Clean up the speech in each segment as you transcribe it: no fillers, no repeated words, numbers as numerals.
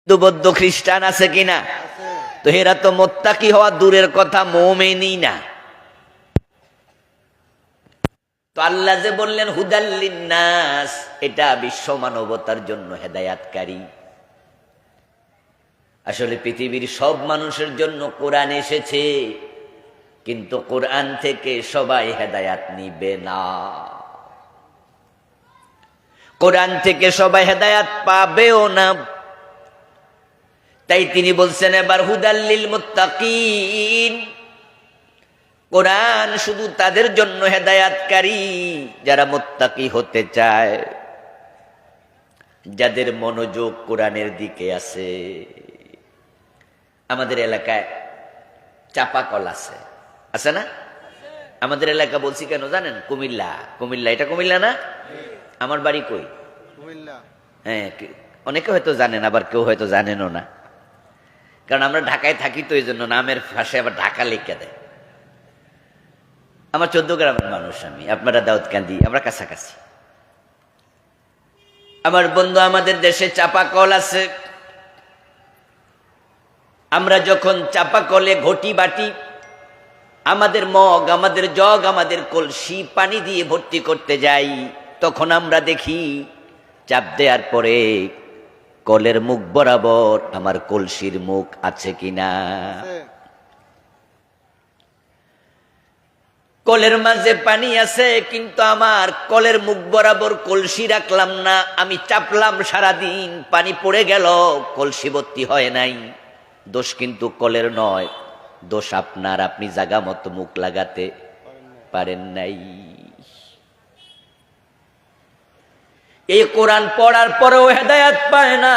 বৌদ্ধ খ্রিস্টান আছে কিনা? তো এরা তো মোত্তাকি হওয়া দূরের কথা, মুমিনই না। তো আল্লাহ যে বললেন হুদাল্লিন নাস, এটা বিশ্ব মানবতার জন্য হেদায়াতকারী। আসলে পৃথিবীর সব মানুষের জন্য কোরআন এসেছে, কিন্তু কোরআন থেকে সবাই হেদায়াত নিবে না। কোরআন থেকে সবাই হেদায়াত পাবেও না। তাই তিনি বলছেন এবার হুদাল্লিল মুত্তাকিন, কোরআন শুধু তাদের জন্য হেদায়াতকারী যারা মুত্তাকি হতে চায়, যাদের মনোযোগ কোরআনের দিকে আছে। আমাদের এলাকায় চাপা কল আছে, আছে না? আমাদের এলাকা বলছি কেন জানেন? কুমিল্লা। কুমিল্লা, এটা কুমিল্লা না? আমার বাড়ি কই? হ্যাঁ, অনেকে হয়তো জানেন, আবার কেউ হয়তো জানেনও না, কারণ আমরা ঢাকায় থাকি, তো এই জন্য নামের পাশে আবার ঢাকা লিখে দেয়। আমার 14 গ্রামের মানুষ আমি, আপনারা দাউদকান্দি, আমরা কাছাকাছি। আমার বন্ধু, আমাদের দেশে চাপা কল আছে। আমরা যখন চাপা কলে ঘটি বাটি, আমাদের মগ, আমাদের জগ, আমাদের কলসি পানি দিয়ে ভর্তি করতে যাই, তখন আমরা দেখি চাপ দেওয়ার পরে কলের মুখ বরাবর আমার কলসির মুখ আছে কিনা। কলের মাঝে পানি আছে, কিন্তু আমার কলের মুখ বরাবর কলসি রাখলাম না। আমি চাপলাম সারাদিন, পানি পড়ে গেল, কলসি ভর্তি হয় নাই। দোষ কিন্তু কলের নয়, দোষ আপনার, আপনি জায়গা মতো মুখ লাগাতে পারেন নাই। এই কোরআন পড়ার পরেও হেদায়াত পায় না,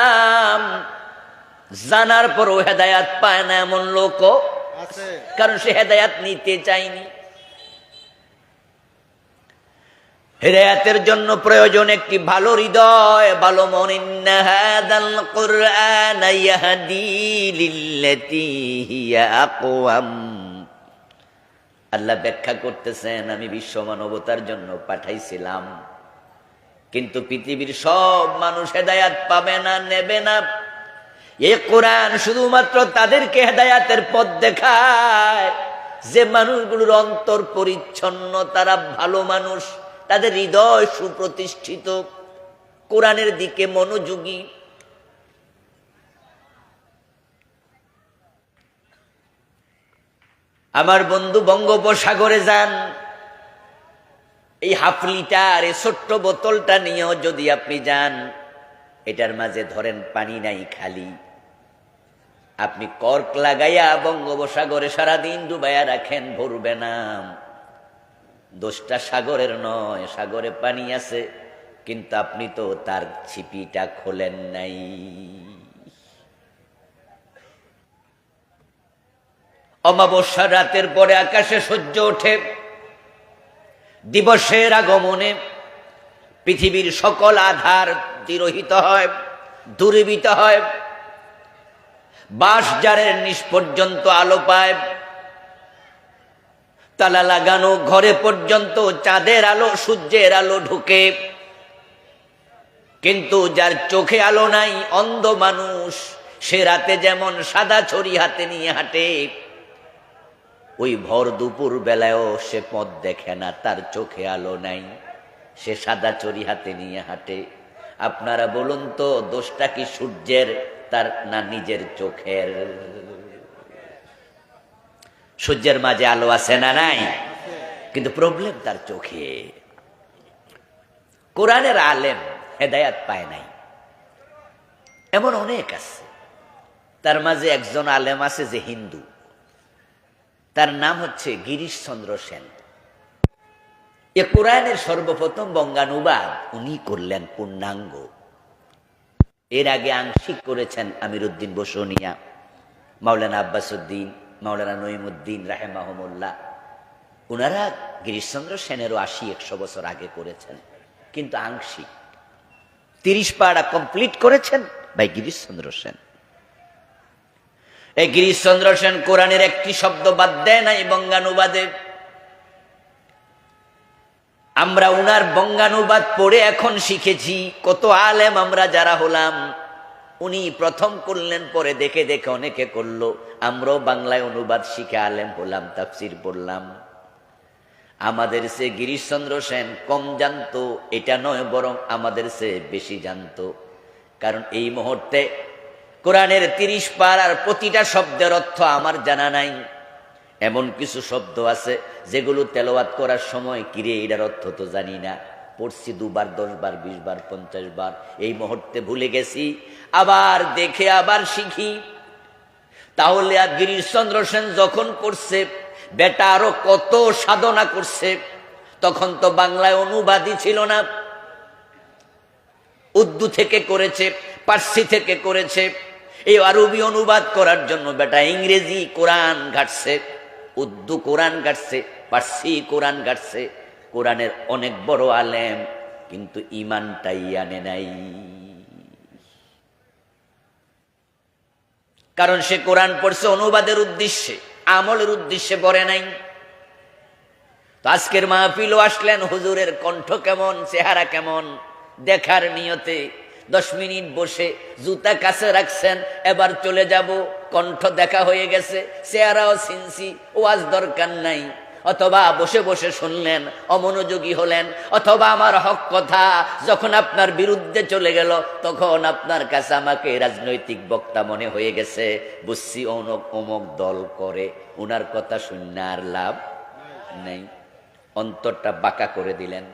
জানার পরেও হেদায়াত পায় না এমন লোকও আছে, কারণ সে হেদায়াত নিতে চায়নি। হেদায়াতের জন্য প্রয়োজন একটি ভালো হৃদয়, ভালো মন। ইন্না হাযাল কুরআন ইয়াহদি লিল্লাতী হিয়া আকওয়াম। আল্লাহ ব্যাখ্যা করতেছেন, আমি বিশ্ব মানবতার জন্য পাঠাইছিলাম, কিন্তু পৃথিবীর সব মানুষ হেদায়াত পাবে না, নেবে না। এই কোরআন শুধুমাত্র তাদেরকে হেদায়াতের পথ দেখায় যে মানুষগুলোর অন্তর পরিচ্ছন্ন, তারা ভালো মানুষ, তাদের হৃদয় সুপ্রতিষ্ঠিত, কোরআনের দিকে মনোযোগী। আমার বন্ধু বঙ্গোপসাগরে যান, এই হাফ লিটার এই ছোট্ট বোতলটা নিয়েও যদি আপনি যান, এটার মাঝে ধরেন পানি নাই, খালি। আপনি কর্ক লাগাইয়া বঙ্গোপসাগরে সারাদিন ডুবাইয়া রাখেন, ভরবে না। দোষটা সাগরের নয়, সাগরে পানি আছে, কিন্তু আপনি তো তার ছিপিটা খোলেন নাই। অমাবস্যা রাতের পরে আকাশে সূর্য ওঠে, দিবসের আগমনে পৃথিবীর সকল আধার তিরোহিত হয়, দূরীভূত হয়। বাঁশঝাড়ের নিচ পর্যন্ত আলো পায়, তালা লাগানো ঘরে পর্যন্ত চাঁদের আলো, সূর্যের আলো ঢুকে। কিন্তু যার চোখে আলো নাই, অন্ধ মানুষ, সে রাতে যেমন সাদা ছড়ি হাতে নিয়ে হাঁটে, ওই ভর দুপুর বেলায়ও সে পথ দেখে না, তার চোখে আলো নাই, সে সাদা ছড়ি হাতে নিয়ে হাঁটে। আপনারা বলুন তো, দোষটা কি সূর্যের তার না নিজের চোখের? সূর্যের মাঝে আলো আছে না নাই, কিন্তু প্রবলেম তার চোখে। কোরআনের আলেম হেদায়াত পায় নাই, এমন অনেক আছে। তার মাঝে একজন আলেম আছে যে হিন্দু, তার নাম হচ্ছে গিরিশচন্দ্র সেন। এ কোরআনের সর্বপ্রথম বঙ্গানুবাদ উনি করলেন পূর্ণাঙ্গ। এর আগে আংশিক করেছেন আমিরউদ্দিন বসুনিয়া, মাওলানা আব্বাসউদ্দিন, মাওলানা নঈমুদ্দিন রাহেমাহুমুল্লাহ। ওনারা গিরিশচন্দ্র সেনেরও 80-100 বছর আগে করেছেন, কিন্তু আংশিক। 30 পারা কমপ্লিট করেছেন ভাই গিরিশচন্দ্র সেন। এই গিরিশচন্দ্র সেন কোরআনের একটি শব্দ বাদ দেয় নাই বঙ্গানুবাদে। আমরা উনার বঙ্গানুবাদ পড়ে এখন শিখেছি। কত আলেম আমরা যারা হলাম, উনি প্রথম করলেন, পরে দেখে দেখে অনেকে করলো। আমরাও বাংলায় অনুবাদ শিখে আলেম হলাম, তাফসির পড়লাম। আমাদের সে গিরিশচন্দ্র সেন কম জানতো এটা নয়, বরং আমাদের সে বেশি জানতো। কারণ এই মুহূর্তে কোরআনের 30 পারার প্রতিটা শব্দের অর্থ আমার জানা নাই। এমন কিছু শব্দ আছে যেগুলো তেলাওয়াত করার সময় কিরে এটার অর্থ তো জানি না, পড়ছি 2 বার 10 বার 20 বার 50 বার, এই মুহূর্তে ভুলে গেছি। আবার দেখে আবার শিখি। তাহলে আর গিরিশচন্দ্র সেন যখন করছে, বেটা আরো কত সাধনা করছে। তখন তো বাংলায় অনুবাদই ছিল না, উর্দু থেকে করেছে, পার্সি থেকে করেছে। এই আরবি অনুবাদ করার জন্য বেটা ইংরেজি কোরআন ঘাটছে, উর্দু কোরআন ঘাটছে, পার্সি কোরআন ঘাটছে। কোরআনের অনেক বড় আলেম, কিন্তু ইমানটাই আনে নাই। কারণ সে কোরআন পড়ছে অনুবাদের উদ্দেশ্যে, আমলের উদ্দেশ্যে পড়ে নাই। তো আজকের মাহফিলও আসলেন, হুজুরের কণ্ঠ কেমন, চেহারা কেমন দেখার নিয়তে 10 মিনিট বসে জুতা কাছে রাখছেন, এবার চলে যাব, কণ্ঠ দেখা হয়ে গেছে, চেহারাও চিনছি, ওয়াজ দরকার নাই। অথবা বসে বসে শুনলেন, অমনোযোগী হলেন। অথবা আমার হক কথা যখন আপনার বিরুদ্ধে চলে গেল, তখন আপনার কাছে আমাকে রাজনৈতিক বক্তা মনে হয়ে গেছে, বুঝছি অমুক দল করে, উনার কথা শুনলে আর লাভ নেই, অন্তরটা বাঁকা করে দিলেন।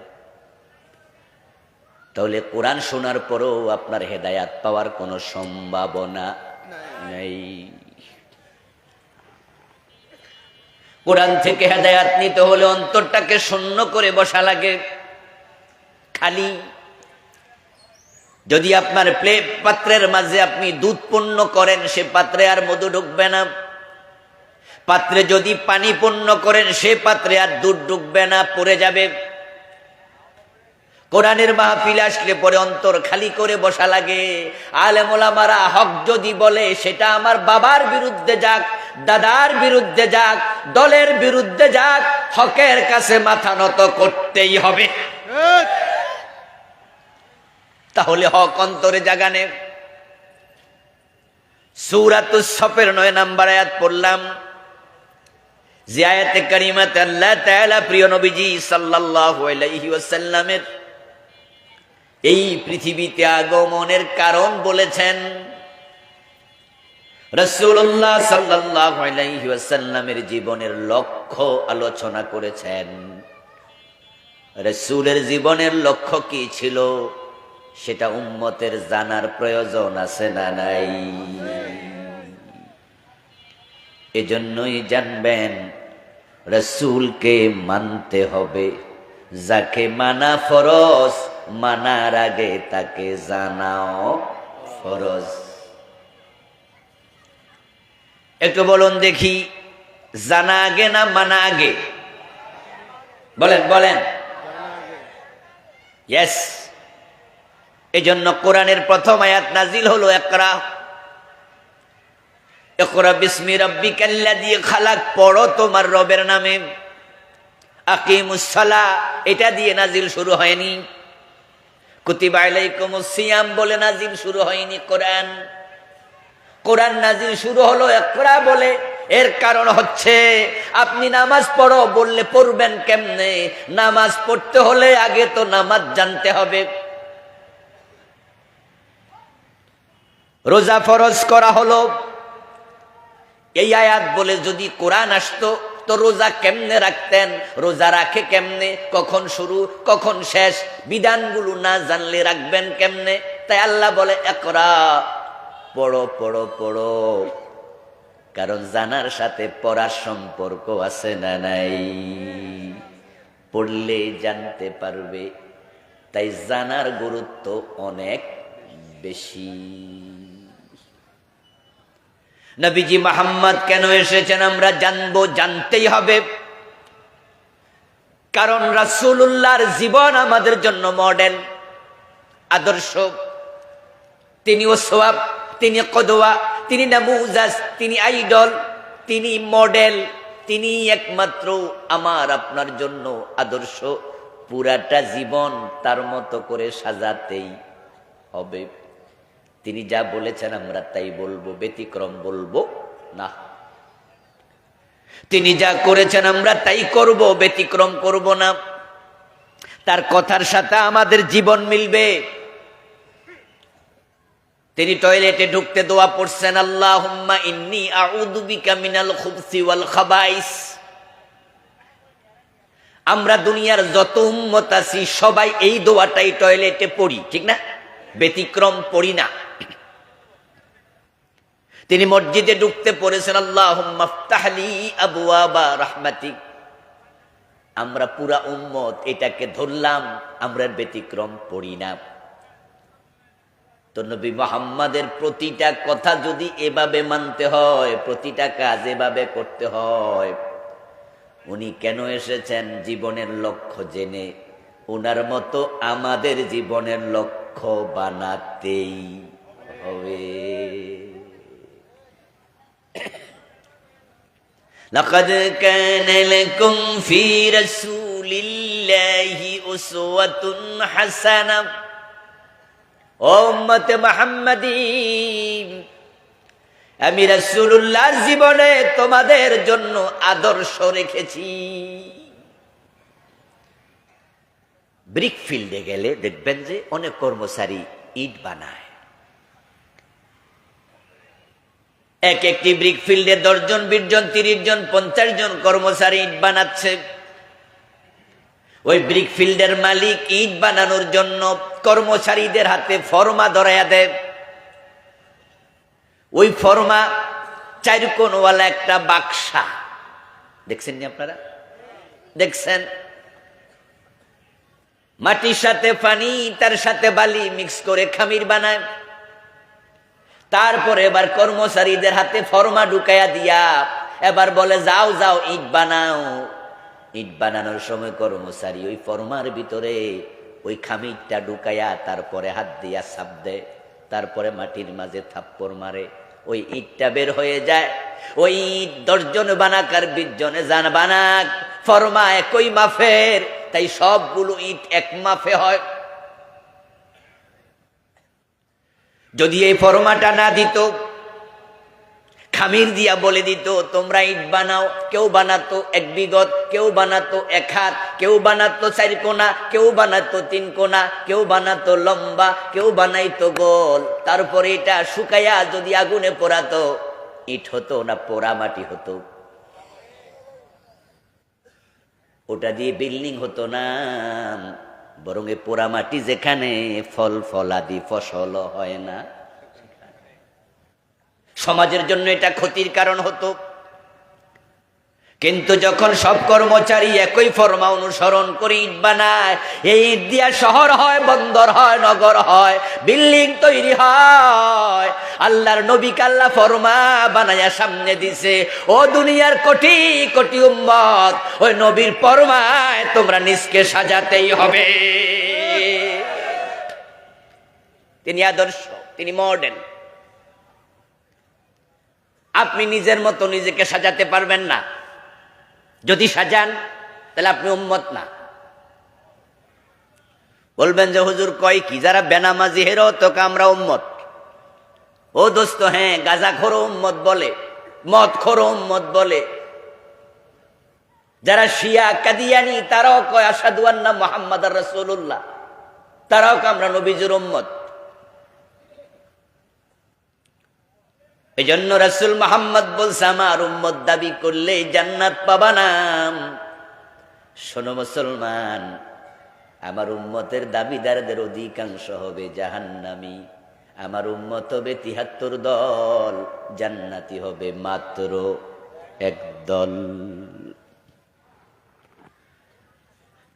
তাহলে কোরআন শোনার পরেও আপনার হেদায়াত পাওয়ার কোনো সম্ভাবনা নেই। কোরআন থেকে হেদায়াত নিতে হলে অন্তরটাকে শূন্য করে বসা লাগে, খালি। যদি আপনার পাত্রের মাঝে আপনি দুধ পূর্ণ করেন, সে পাত্রে আর মধু ঢুকবে না। পাত্রে যদি পানি পূর্ণ করেন, সে পাত্রে আর দুধ ঢুকবে না, পড়ে যাবে। কোরআনের মাহফিলে আসলে পরে অন্তর খালি করে বসা লাগে। আলেম ওলামারা হক যদি বলে, সেটা আমার বাবার বিরুদ্ধে যাক, দাদার বিরুদ্ধে যাক, দলের বিরুদ্ধে যাক, হকের কাছে মাথা নত করতেই হবে। তাহলে হক অন্তরে জাগানে। সূরাতুস সফের 9 নম্বর আয়াত পড়লাম, যে আয়াতে কারিমাতে আল্লাহ তাআলা প্রিয় নবীজি সাল্লাল্লাহু আলাইহি ওয়াসাল্লামের এই পৃথিবীতে আগমনের কারণ বলেছেন। রাসূলুল্লাহ সাল্লাল্লাহু আলাইহি ওয়াসাল্লামের জীবনের লক্ষ্য আলোচনা করেছেন। রাসূলের জীবনের লক্ষ্য কি ছিল, সেটা উম্মতের জানার প্রয়োজন আছে না নাই? এজন্যই জানবেন, রাসূলকে মানতে হবে। যাকে মানা ফরজ, মানার আগে তাকে জানাও ফরজ। একটু বলুন দেখি, জানা আগে না মানা আগে? বলেন বলেন। ইয়েস। এজন্য কোরআনের প্রথম আয়াত নাজিল হলো ইকরা, ইকরা বিসমি রাব্বিকাল্লাযী খালাক, পড়ো তোমার রবের নামে। আকিমুস সালাহ, এটা দিয়ে নাজিল শুরু হয়নি। কুতিবা আলাইকুমুস সিয়াম বলে নাজিল শুরু হয়নি কোরআন। কোরআন নাজিল শুরু হলো ইকরা বলে। এর কারণ হচ্ছে, আপনি নামাজ পড়ো বললে পড়বেন কেমনে? নামাজ পড়তে হলে আগে তো নামাজ জানতে হবে। রোজা ফরজ করা হলো, এই আয়াত বলে যদি কোরআন আসতো, তো রোজা কেমনে রাখতেন, রোজা রাখে কেমনে, কখন শুরু কখন শেষ, বিধানগুলো না জানলে রাখবেন কেমনে? তাই আল্লাহ বলে ইকরা, পড়ো পড়ো পড়ো। কারণ জানার সাথে পড়ার সম্পর্ক আছে না নাই? পড়লে জানতে পারবে। তাই জানার গুরুত্ব অনেক বেশি। নবীজি মুহাম্মদ কেন এসেছেন আমরা জানবো, জানতেই হবে। কারণ রাসূলুল্লাহর জীবন আমাদের জন্য মডেল, আদর্শ। তিনি ওসওয়াব, তিনি কদওয়া, তিনি নামুজাজ, তিনি আইডল, তিনি মডেল, তিনি একমাত্র আমার আপনার জন্য আদর্শ। পুরাটা জীবন তার মতো করে সাজাতেই হবে। তিনি যা বলেছেন আমরা তাই বলবো, ব্যতিক্রম বলবো না। তিনি যা করেছেন আমরা তাই করব, ব্যতিক্রম করব না। তার কথার সাথে আমাদের জীবন মিলবে। তিনি টয়লেটে ঢুকতে দোয়া পড়ছেন, আল্লাহুম্মা ইন্নী আউযু বিকা মিনাল খুবসি ওয়াল খাবাইস। আমরা দুনিয়ার যত উম্মত আছি সবাই এই দোয়াটাই টয়লেটে পড়ি, ঠিক না? ব্যতিক্রম পড়ি না। তিনি মসজিদে ঢুকতে পড়েছেন, আল্লাহুম্মা ইফতাহলি আবওয়াবা রাহমাতিক। আমরা পুরা উম্মত এটাকে ধরলাম, আমরা ব্যতিক্রম পড়ি না। তো নবী মুহাম্মাদের প্রতিটা কথা যদি এভাবে মানতে হয়, প্রতিটা কাজ এভাবে করতে হয়, উনি কেন এসেছেন? জীবনের লক্ষ্য জেনে ওনার মতো আমাদের জীবনের লক্ষ্য বানাতেই হবে। লাকাদ কানা লাকুম ফি রাসূলিল্লাহি উসওয়াতুন হাসানাহ। ও উম্মতে মুহাম্মাদী, আমি রাসূলুল্লাহর জীবনে তোমাদের জন্য আদর্শ রেখেছি। ব্রিক ফিল্ডে গেলে দেখবেন যে অনেক কর্মচারী ইট বানায়। একটি ব্রিক ফিল্ডে 10 জন, 20 জন, 30 জন, 50 জন কর্মচারী ইট বানাচ্ছে। ওই ব্রিক ফিল্ডের মালিক ইট বানানোর জন্য কর্মচারীদের হাতে ফরমা ধরাইয়া দেয়। ওই ফরমা 4 কোণওয়ালা একটা বাক্সা, দেখছেন নি আপনারা? দেখছেন? মাটির সাথে পানি, তার সাথে বালি মিক্স করে খামির বানায়। তারপরে এবার কর্মচারীদের হাতে ফরমা ঢুকাইয়া দিয়া এবার বলে, যাও যাও ইট বানাও। ইট বানানোর সময় কর্মচারী ওই ফরমার ভিতরে ওই খামিরটা ঢুকাইয়া তারপরে হাত দিয়া চাপ দেয়, তারপরে মাটির মাঝে থাপ্পড় মারে, ওই ইটটা বের হয়ে যায়। ওই ইট 10 জন বানাক আর 20 জনে জান বানাক, ফরমা একই মাফের, তাই সবগুলো ইট এক মাফে হয়। যদি এই ফরমাটা না দিত, খামির দিয়া বলে দিত তোমরা ইট বানাও, কেউ বানাতো 1 বিঘত, কেউ বানাতো 1 হাত, কেউ বানাতো 4 কোনা, কেউ বানাতো 3 কোনা, কেউ বানাতো লম্বা, কেউ বানাইতো গোল। তারপরে এটা শুকাইয়া যদি আগুনে পোড়াতো, ইট হতো না পোড়া মাটি হতো? ওটা দিয়ে বিল্ডিং হতো না, বরং এ পোড়া মাটি যেখানে ফল ফলাদি ফসল হয় না, সমাজের জন্য এটা ক্ষতির কারণ হতো। কিন্তু যখন সব কর্মচারী একই ফরমা অনুসরণ করে ইট বানায়, এই ইট দিয়া শহর হয়, বন্দর হয়, নগর হয়, বিল্ডিং তৈরি হয়। আল্লাহর নবীকে আল্লাহ ফরমা বানায়া সামনে দিছে, ও দুনিয়ার কোটি কোটি উম্মত, ওই নবীর ফরমায় তোমরা নিজকে সাজাতেই হবে। তিনি আদর্শ, তিনি মডেল। আপনি নিজের মতো নিজেকে সাজাতে পারবেন না। যদি সাজান তাহলে আপনি উম্মত না। বলবেন যে হুজুর কয় কি, যারা বেনামাজি হেরো তোকে আমরা উম্মত। ও দোস্ত, হ্যাঁ, গাঁজা খোরো উম্মত বলে, মদ খোরো উম্মত বলে। যারা শিয়া কাদিয়ানি তারাও কয় আশহাদু আন্না মুহাম্মাদার রাসূলুল্লাহ, তারাও কয় আমরা নবীজির উম্মত। এই জন্য রাসূল মুহাম্মদ বলছে, আমার উম্মত দাবি করলে জান্নাত পাবা না। শোনো মুসলমান, আমার উম্মতের দাবিদারদের অধিকাংশ হবে জাহান্নামী। আমার উম্মত হবে ৭৩ দল, জান্নাতি হবে মাত্র 1 দল।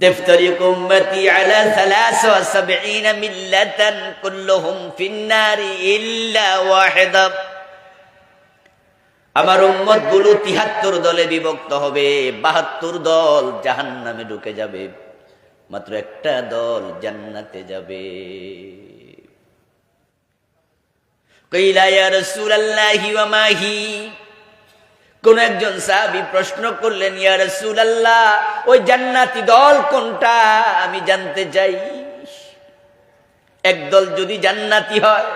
تفترق أمتي على 73 ملة كلهم في النار إلا واحدة। আমার উম্মত গুলো ৭৩ দলে বিভক্ত হবে, ৭২ দল জাহান্নামে ঢুকে যাবে, মাত্র একটা দল জান্নাতে যাবে। কিলা ইয়া রাসূলুল্লাহি ওয়া মা হি। কোন একজন সাহাবী প্রশ্ন করলেন, ইয়া রাসূলুল্লাহ, ওই জান্নাতি দল কোনটা আমি জানতে চাই। এক দল যদি জান্নাতি হয়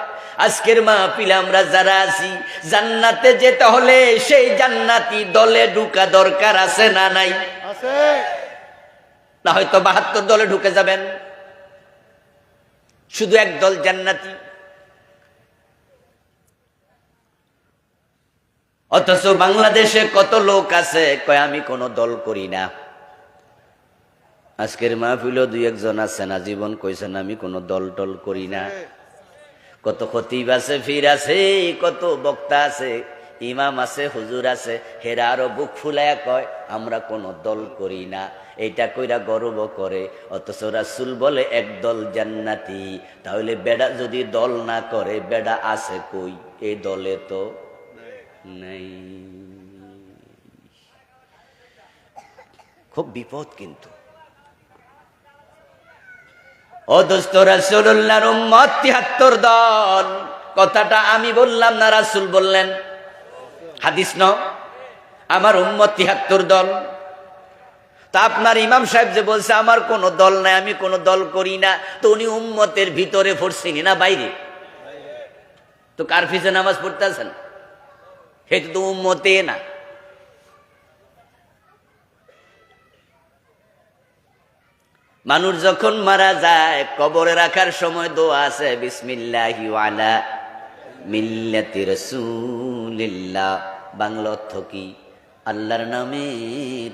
আজকের মাহফিলে আমরা যারা আছি, জান্নাতে যেতে হলে সেই জান্নাতি দলে ঢুকা দরকার আছে না নাই? আছে। না হয়তো 72 দলে ঢুকে যাবেন, শুধু এক দল জান্নাতি। অথচ বাংলাদেশে কত লোক আছে কয় আমি কোনো দল করি না। আজকের মাহফিলও দুই একজন আছেন আজীবন কইছেন আমি কোনো দল টল করি না। কত খতিব আছে, ফির আছে, কত বক্তা আছে, ইমাম আছে, হুজুর আছে, হেরা আরো বুক ফুলায়া কয় আমরা কোনো দল করি না। এইটা কইরা গর্ব করে। অথচ রাসূল বলে একদল জান্নাতি। তাহলে বেডা যদি দল না করে বেডা আছে কই? এই দলে তো নাই। খুব বিপদ কিন্তু। ও দোস্ত, রাসূলুল্লাহর উম্মত ৭৩ দল। কথাটা আমি বললাম না, রাসূল বললেন, হাদিস ন। আমার উম্মত ৭৩ দল। তা আপনার ইমাম সাহেব যে বলছে আমার কোনো দল নাই, আমি কোনো দল করি না, তো উনি উম্মতের ভিতরে পড়ছেন না বাইরে? তো কার পিছে নামাজ পড়তেছেন? সেটা তো উম্মতে না। মানুষ যখন মারা যায় কবরে রাখার সময় দোয়া আছে, বিসমিল্লাহি ওয়ালা মিল্লাতি রাসূলিল্লাহ। বাংলা অর্থ কি? আল্লাহর নামে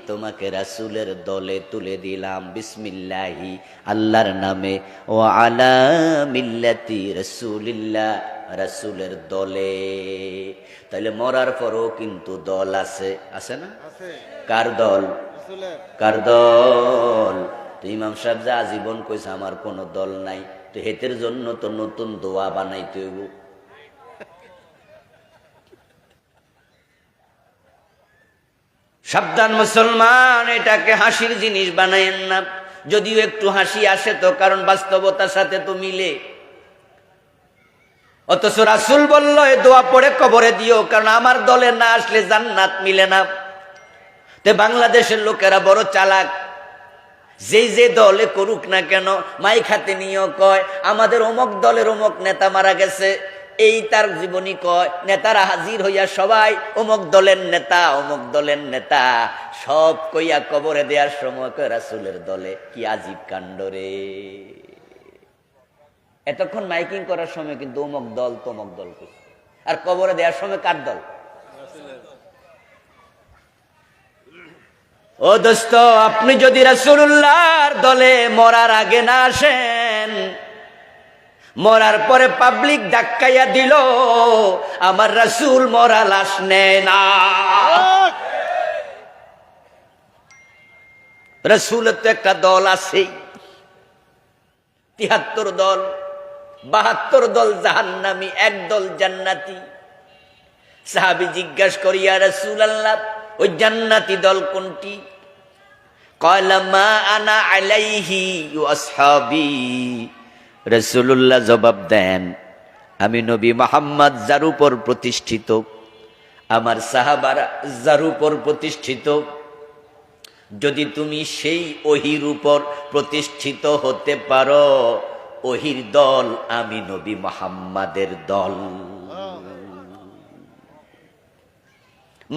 তোমাকে রাসূলের দলে তুলে দিলাম, বিসমিল্লাহি আল্লাহর নামে, ও আলা মিল্লাতি রাসূলিল্লাহ রাসূলের দলে। তাহলে মরার পরও কিন্তু দল আছে, আছে না? কার দল? কার দল? তো ইমাম সাহেব যা আজীবন কইছে আমার কোনো দল নাই, তো হেতের জন্য তো নতুন দোয়া বানাইতে হইব। সাবধান মুসলমান, এটাকে হাসির জিনিস বানায়েন না। যদিও একটু হাসি আসে তো কারণ বাস্তবতার সাথে তো মিলে। অথচ রাসূল বলল এ দোয়া পড়ে কবরে দিও, কারণ আমার দলে না আসলে জান্নাত মিলে না। তে বাংলাদেশের লোকেরা বড় চালাক। যে দলে করুক না কেন মাইক হাতে নিয়েও কয় আমাদের অমুক দলের অমুক নেতা মারা গেছে, এই তার জীবনী কয়। নেতারা হাজির হইয়া সবাই অমুক দলের নেতা, অমুক দলের নেতা, সব কইয়া কবরে দেওয়ার সময় কয় রাসূলের দলে। কি আজীব কাণ্ড রে! এতক্ষণ মাইকিং করার সময় কিন্তু অমুক দল তমুক দল কইছে, আর কবরে দেওয়ার সময় কার দল? ও দোস্ত, আপনি যদি রাসূলুল্লাহর দলে মরার আগে না আসেন, মরার পরে পাবলিক ধাক্কাইয়া দিল, আমার রাসূল মরা লাশ নেয় না। রাসূলের তো একটা দল আছে, ৭৩ দল, ৭২ দল জাহান্নামী, এক দল জান্নাতি। সাহাবী জিজ্ঞাসা করি ইয়া রাসূলুল্লাহ ওই জান্নাতি দল কোনটি? ক্বালা মা আনা আলাইহি ওয়া আসহাবী। রাসূলুল্লাহ জবাব দেন, আমি নবী মুহাম্মদ যার উপর প্রতিষ্ঠিত, আমার সাহাবারা যার উপর প্রতিষ্ঠিত, যদি তুমি সেই ওহির উপর প্রতিষ্ঠিত হতে পারো, ওহির দল আমি নবী মুহাম্মাদের দল।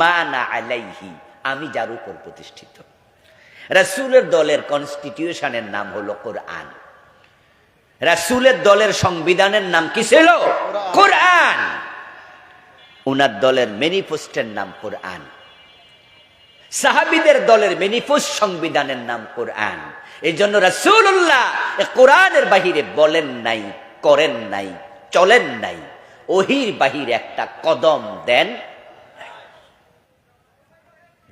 মানা আলাইহি, আমি যার উপর প্রতিষ্ঠিত। রাসূলের দলের কনস্টিটিউশনের নাম হলো কোরআন। রাসূলের দলের সংবিধানের নাম কি ছিল? কোরআন। উনার দলের ম্যানিফেস্টোর নাম কোরআন। সাহাবীদের দলের ম্যানিফেস্টো সংবিধানের নাম কোরআন। এই জন্য রাসূলুল্লাহ কোরআনের বাহিরে বলেন নাই, করেন নাই, চলেন নাই, ওহির বাহিরে একটা কদম দেন।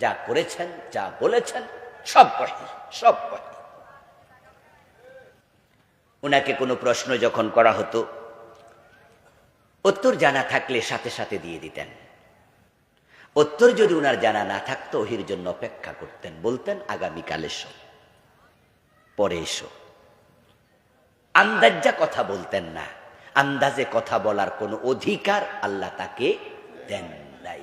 যা করেছেন, যা বলেছেন সব ওহী, সব ওহী। উনাকে কোনো প্রশ্ন যখন করা হতো, উত্তর জানা থাকলে সাথে সাথে দিয়ে দিতেন। উত্তর যদি উনার জানা না থাকতো, ওহির জন্য অপেক্ষা করতেন, বলতেন আগামীকাল এসো, পরে এসো। আন্দাজা কথা বলতেন না। আন্দাজে কথা বলার কোনো অধিকার আল্লাহ তাকে দেন নাই।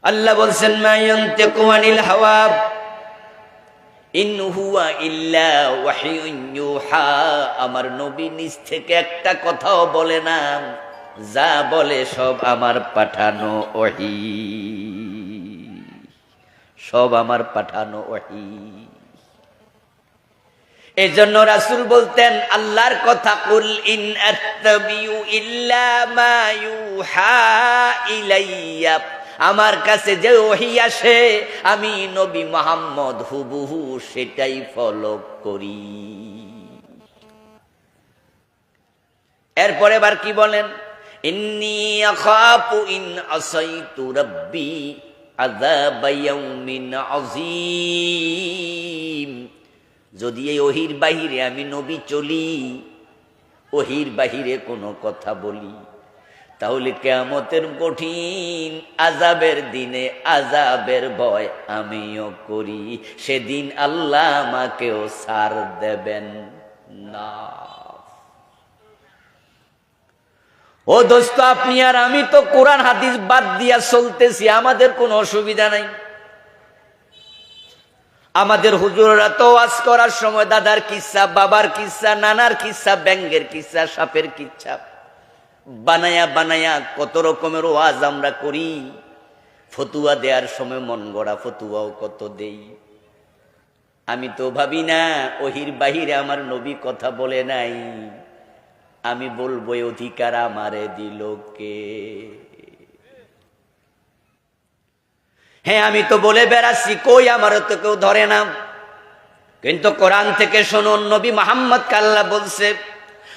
আল্লাহ বলছেন মা ইয়ানতিকু আনিল হাওয়া ইন হুয়া ইল্লা ওয়াহিয়ুন ইউহা, আমার নবী নিজ থেকে একটা কথাও বলে না, যা বলে সব আমার পাঠানো ওহী, সব আমার পাঠানো ওহী। এজন্য রাসূল বলতেন আল্লাহর কথা, কুল ইন আত্তাবিউ ইল্লা মা ইউহা ইলাইয়া, আমার কাছে যে ওহী আসে আমি নবী মুহাম্মদ হুবহু সেটাই ফলো করি। এরপরে আবার কি বলেন, ইন্নী আখাফু ইন আসাইতু রাব্বি আযাব ইয়াউমিন আযীম, যদি এই ওহীর বাহিরে আমি নবী চলি, ওহীর বাহিরে কোনো কথা বলি, তাহলে কিয়ামতের কঠিন আযাবের দিনে আযাবের ভয় আমিও করি, সেদিন আল্লাহ আমাকেও ছাড় দেবেন না। ও দোস্ত, আপনি আর আমি তো কোরআন হাদিস বাদ দিয়া চলতেছি, আমাদের কোনো অসুবিধা নাই। আমাদের হুজুররা তো ওয়াজ করার সময় দাদার কিচ্ছা, বাবার কিচ্ছা, নানার কিচ্ছা, ব্যাঙের কিচ্ছা, সাপের কিচ্ছা বানায়া বানায়া কত রকমের ওয়াজ আমরা করি। ফতুয়া দেওয়ার সময় মন গড়া ফতুয়াও কত দেই। আমি তো ভাবি না ওহির বাহিরে আমার নবী কথা বলে নাই, আমি বলবো এই অধিকার আমারে দিল কে? হ্যাঁ, আমি তো বলে বেড়াচ্ছি, কই আমারও তো কেউ ধরে না। কিন্তু কোরআন থেকে শুনুন, নবী মুহাম্মদ আল্লাহ বলছে,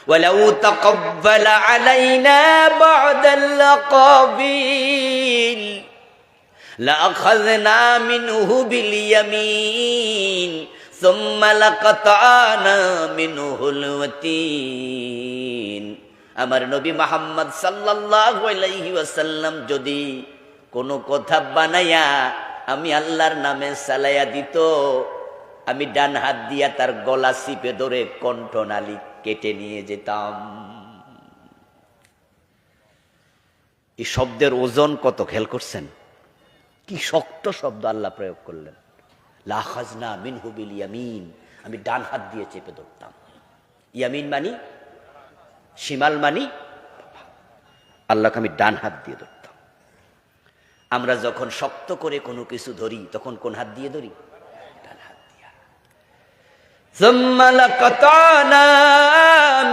ওয়ালাউ তাকাব্বালা আলাইনা বা'দাল লাকাবিল লাআখাযনা মিনহু বিল ইয়ামিন সুম্মা লাকাতানা মিনহুল ওয়াতিন। আমার নবী মুহাম্মদ সাল্লাল্লাহু আলাইহি ওয়াসাল্লাম যদি কোনো কথা বানাইয়া আমি আল্লাহর নামে চালাইয়া দিত, আমি ডান হাত দিয়া তার গলা চিপে ধরে কণ্ঠনালী কেটে নিয়ে যেতাম। এই শব্দের ওজন কত খেয়াল করছেন? কি শক্ত শব্দ আল্লাহ প্রয়োগ করলেন, লাখাজনা মিনহু বিল ইয়ামিন, আমি ডান হাত দিয়ে চেপে ধরতাম। ইয়ামিন মানি শিমাল মানি, আল্লাহকে আমি ডান হাত দিয়ে ধরতাম। আমরা যখন শক্ত করে কোনো কিছু ধরি তখন কোন হাত দিয়ে ধরি? ডান হাত দিয়া। সুম্মা লাকাতানা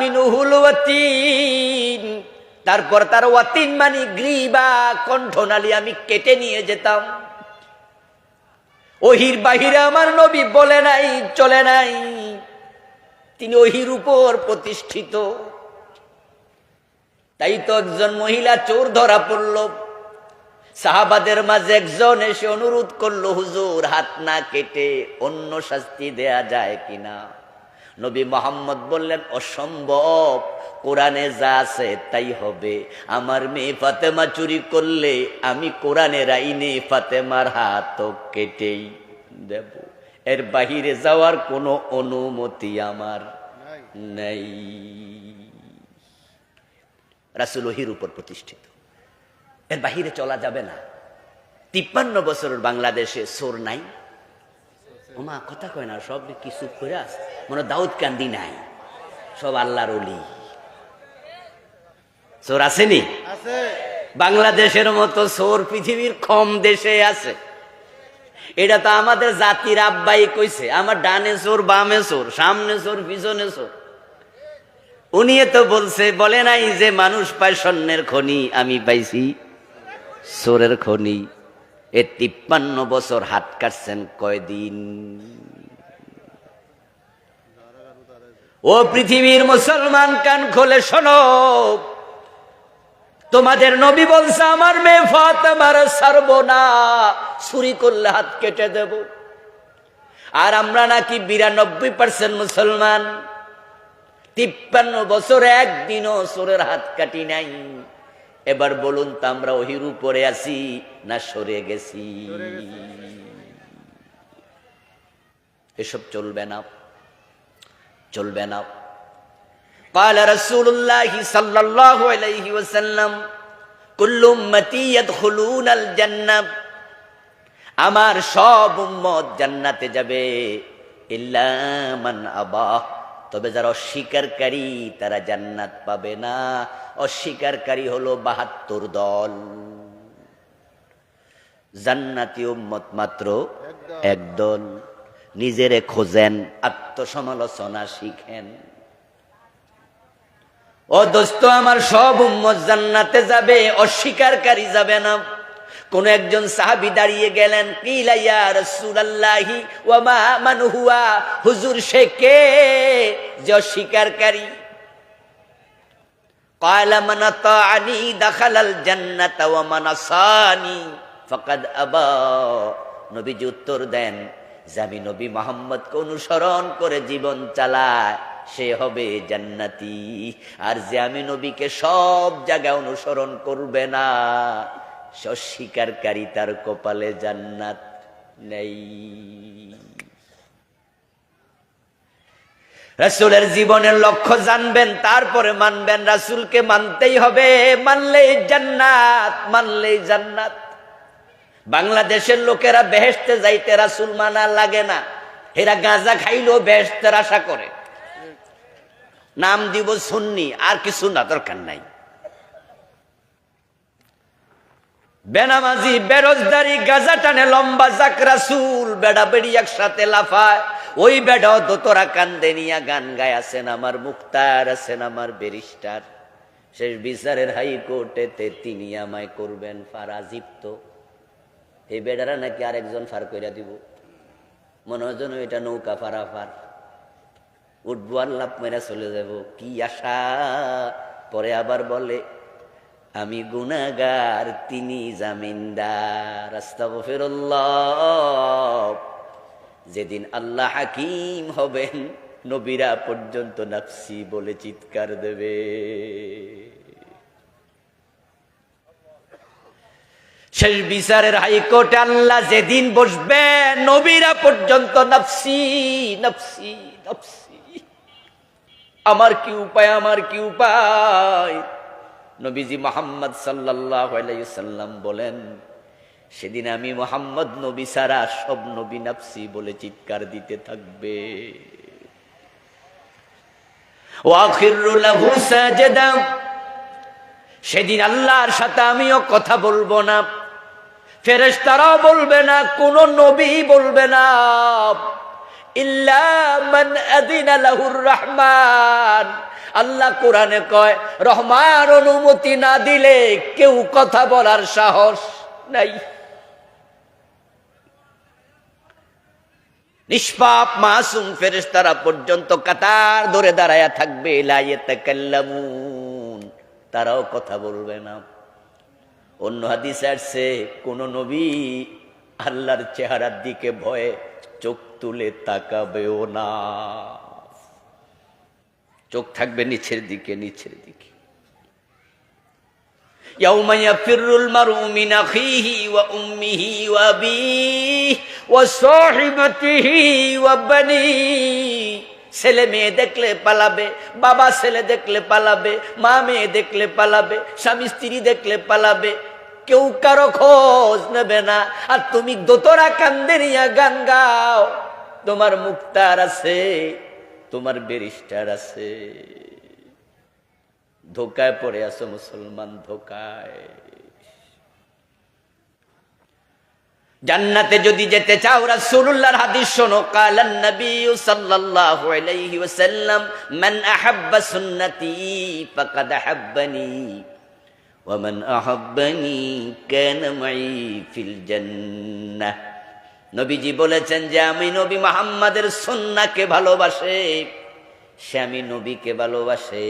মিনহুল ওয়াতিন, তারপর তার ওয়াতিন মানে গ্রীবা, কণ্ঠনালী আমি কেটে নিয়ে যেতাম। ওহির বাহিরে আমার নবী বলে নাই, চলে নাই, তিনি ওহির উপর প্রতিষ্ঠিত। তাই তো একজন মহিলা চোর ধরা পড়ল, সাহাবাদের মাঝে একজন এসে অনুরোধ করলো, হুজুর হাত না কেটে অন্য শাস্তি দেয়া যায় কিনা? নবী মুহাম্মদ বললেন, অসম্ভব, কোরআনে যা আছে তাই হবে। আমার মেয়ে ফাতেমা চুরি করলে আমি কোরআনের আইনে ফাতেমার হাতও কেটেই দেব, এর বাহিরে যাওয়ার কোনো অনুমতি আমার নাই। রাসূল ওহীর উপর প্রতিষ্ঠিত, এর বাহিরে চলা যাবে না। 53 বছরের বাংলাদেশে চোর নাই? ওমা কথা কয় না, সব কি চুপ করে আছে, মনে দাউদ কান্দি নাই, সব আল্লাহর ওলি। চোর আসেনি? বাংলাদেশের মতো চোর পৃথিবীর কম দেশে আছে। এটা তো আমাদের জাতির আব্বাই কইছে, আমার ডানে চোর, বামে চোর, সামনে চোর, পিছনে চোর। উনি তো বলছে, বলে নাই যে মানুষ পায় স্বর্ণের খনি, আমি পাইছি চোরের খনি। এ 53 বছর হাত কাটছেন কয়দিন? ও পৃথিবীর মুসলমান, কান খোলে শোনো, তোমাদের নবী বলছে আমার মেয়ে ফাতেমার ছাড়বো না, চুরি করলে হাত কেটে দেব। আর আমরা নাকি 92% মুসলমান, 53 বছরে একদিনও চোরের হাত কাটি নাই। এবার বলুন তো, আমরা ওহির উপরে আছি না সরে গেছি? এসব চলবে না, চলবে না। قال رسول الله صلى الله عليه وسلم كل امتي يدخلون الجنة, আমার সব উম্মত জান্নাতে যাবে, ইল্লা মান আবা, তবে যারা অস্বীকারী তারা জান্নাত পাবে না। অস্বীকারী হলো ৭২ দল। জান্নাতি উম্মত মাত্র একদল। নিজেরে খোঁজেন, আত্মসমালোচনা শিখেন। ও দোস্ত আমার, সব উম্মত জান্নাতে যাবে, অস্বীকারী যাবে না। কোন একজন সাহাবী দাঁড়িয়ে গেলেন, কিলা ইয়া রাসূলুল্লাহি ওয়া মা মান হুয়া, হুজুর সে কে যে অস্বীকারী? ক্বালা মান আতাআনি দাখালাল জান্নাতা ওয়া মান আসানি ফাকাদ আবা। নবীজি উত্তর দেন যে আমি নবী মুহাম্মদকে অনুসরণ করে জীবন চালায় সে হবে জান্নাতি, আর যে আমি নবীকে সব জায়গায় অনুসরণ করবে না সে অস্বীকারী, তার কপালে জান্নাত নেই। রাসূলের জীবনের লক্ষ্য জানবেন, তারপরে মানবেন। রাসূলকে মানতেই হবে, মানলেই জান্নাত, মানলেই জান্নাত। বাংলাদেশের লোকেরা বেহেশতে যাইতে রাসূল মানা লাগে না, এরা গাঁজা খাইলেও বেহেশতের আশা করে। নাম দিব সুন্নি, আর কিছু না, দরকার নাই। বেনামাজি, বেরোজগারি, গাঁজা টানে লম্বা যাক, রাসূল বেড়া বেড়ি একসাথে লাফায়। ওই বেড়াও দোতরা কান্দে নিয়া গান গায়, আছেন আমার মুক্তার, আছেন আমার ব্যারিস্টার, শেষ বিচারের হাইকোর্টেতে তিনি আমায় করবেন ফারাজিপ্ত। এই বেড়ারা নাকি আরেকজন ফার কইরা দিব, মনে হয় যেন এটা নৌকা ফারাফার, উঠবো আর লাভ মেরা চলে যাব, কি আশা। পরে আবার বলে আমি গুনাহগার, তিনি জামিনদার, আস্তাগফিরুল্লাহ। যেদিন আল্লাহ হাকিম হবেন, নবীরা পর্যন্ত নাফসি বলে চিৎকার দেবে। শেষ বিচারের হাইকোর্টে আল্লাহ যেদিন বসবেন, নবীরা পর্যন্ত নাফসি নাফসি নাফসি, আমার কি উপায়, আমার কি উপায়। নবীজি মুহাম্মদ সাল্লাল্লাহু আলাইহি ওয়াসাল্লাম বলেন, সেদিন আমি মুহাম্মদ নবী ছাড়া সব নবী নাফসি বলে চিৎকার দিতে থাকবে। ওয়াখিরু লাহু সাজিদা, সেদিন আল্লাহর সাথে আমিও কথা বলবো না, ফেরেশতারাও বলবে না, কোন নবী বলবে না। ইল্লা মান আযিনা লাহুর রহমান, আল্লাহ কোরআনে কয় রহমান অনুমতি না দিলে কেউ কথা বলার সাহস নাই। নিষ্পাপ মাসুম ফেরেশতারা পর্যন্ত কাতার ধরে দাঁড়ায়া থাকবে, লা ইয়াতাকাল্লামুন, তারাও কথা বলবে না। অন্য হাদিসে আসছে কোন নবী আল্লাহর চেহারার দিকে ভয়ে চোখ তুলে তাকাবেও না, চোখ থাকবে নিচের দিকে, নিচের দিকে। ইয়াউমা ইয়াফিরুল মারউ মিন আখিহি ওয়া উম্মিহি ওয়া আবিহি ওয়া সাহিবাতিহি ওয়া বানিহি, ছেলে মেয়ে দেখলে পালাবে, বাবা ছেলে দেখলে পালাবে, মা মেয়ে দেখলে পালাবে, স্বামী স্ত্রী দেখলে পালাবে, কেউ কারো খোঁজ নেবে না। আর তুমি দোতরা কান্দে নিয়া গান গাও, তোমার মুক্তার আছে, তোমার ব্যারিস্টার আছে। ধোকায় পড়ে আছো মুসলমান, ধোকায়। জান্নাতে যদি যেতে চাও, রাসূলুল্লাহর হাদিস শোনো, কালান নবী সাল্লাল্লাহু আলাইহি ওয়াসাল্লাম মান আহাব্বা সুন্নতি ফাকাদ আহাব্বানি ওয়া মান আহাব্বানি কানা মাই ফিল জান্নাহ। নবীজি বলেছেন যে আমি নবী মুহাম্মাদের সুন্নাহকে ভালোবাসে, সে আমি নবীকে ভালোবাসে।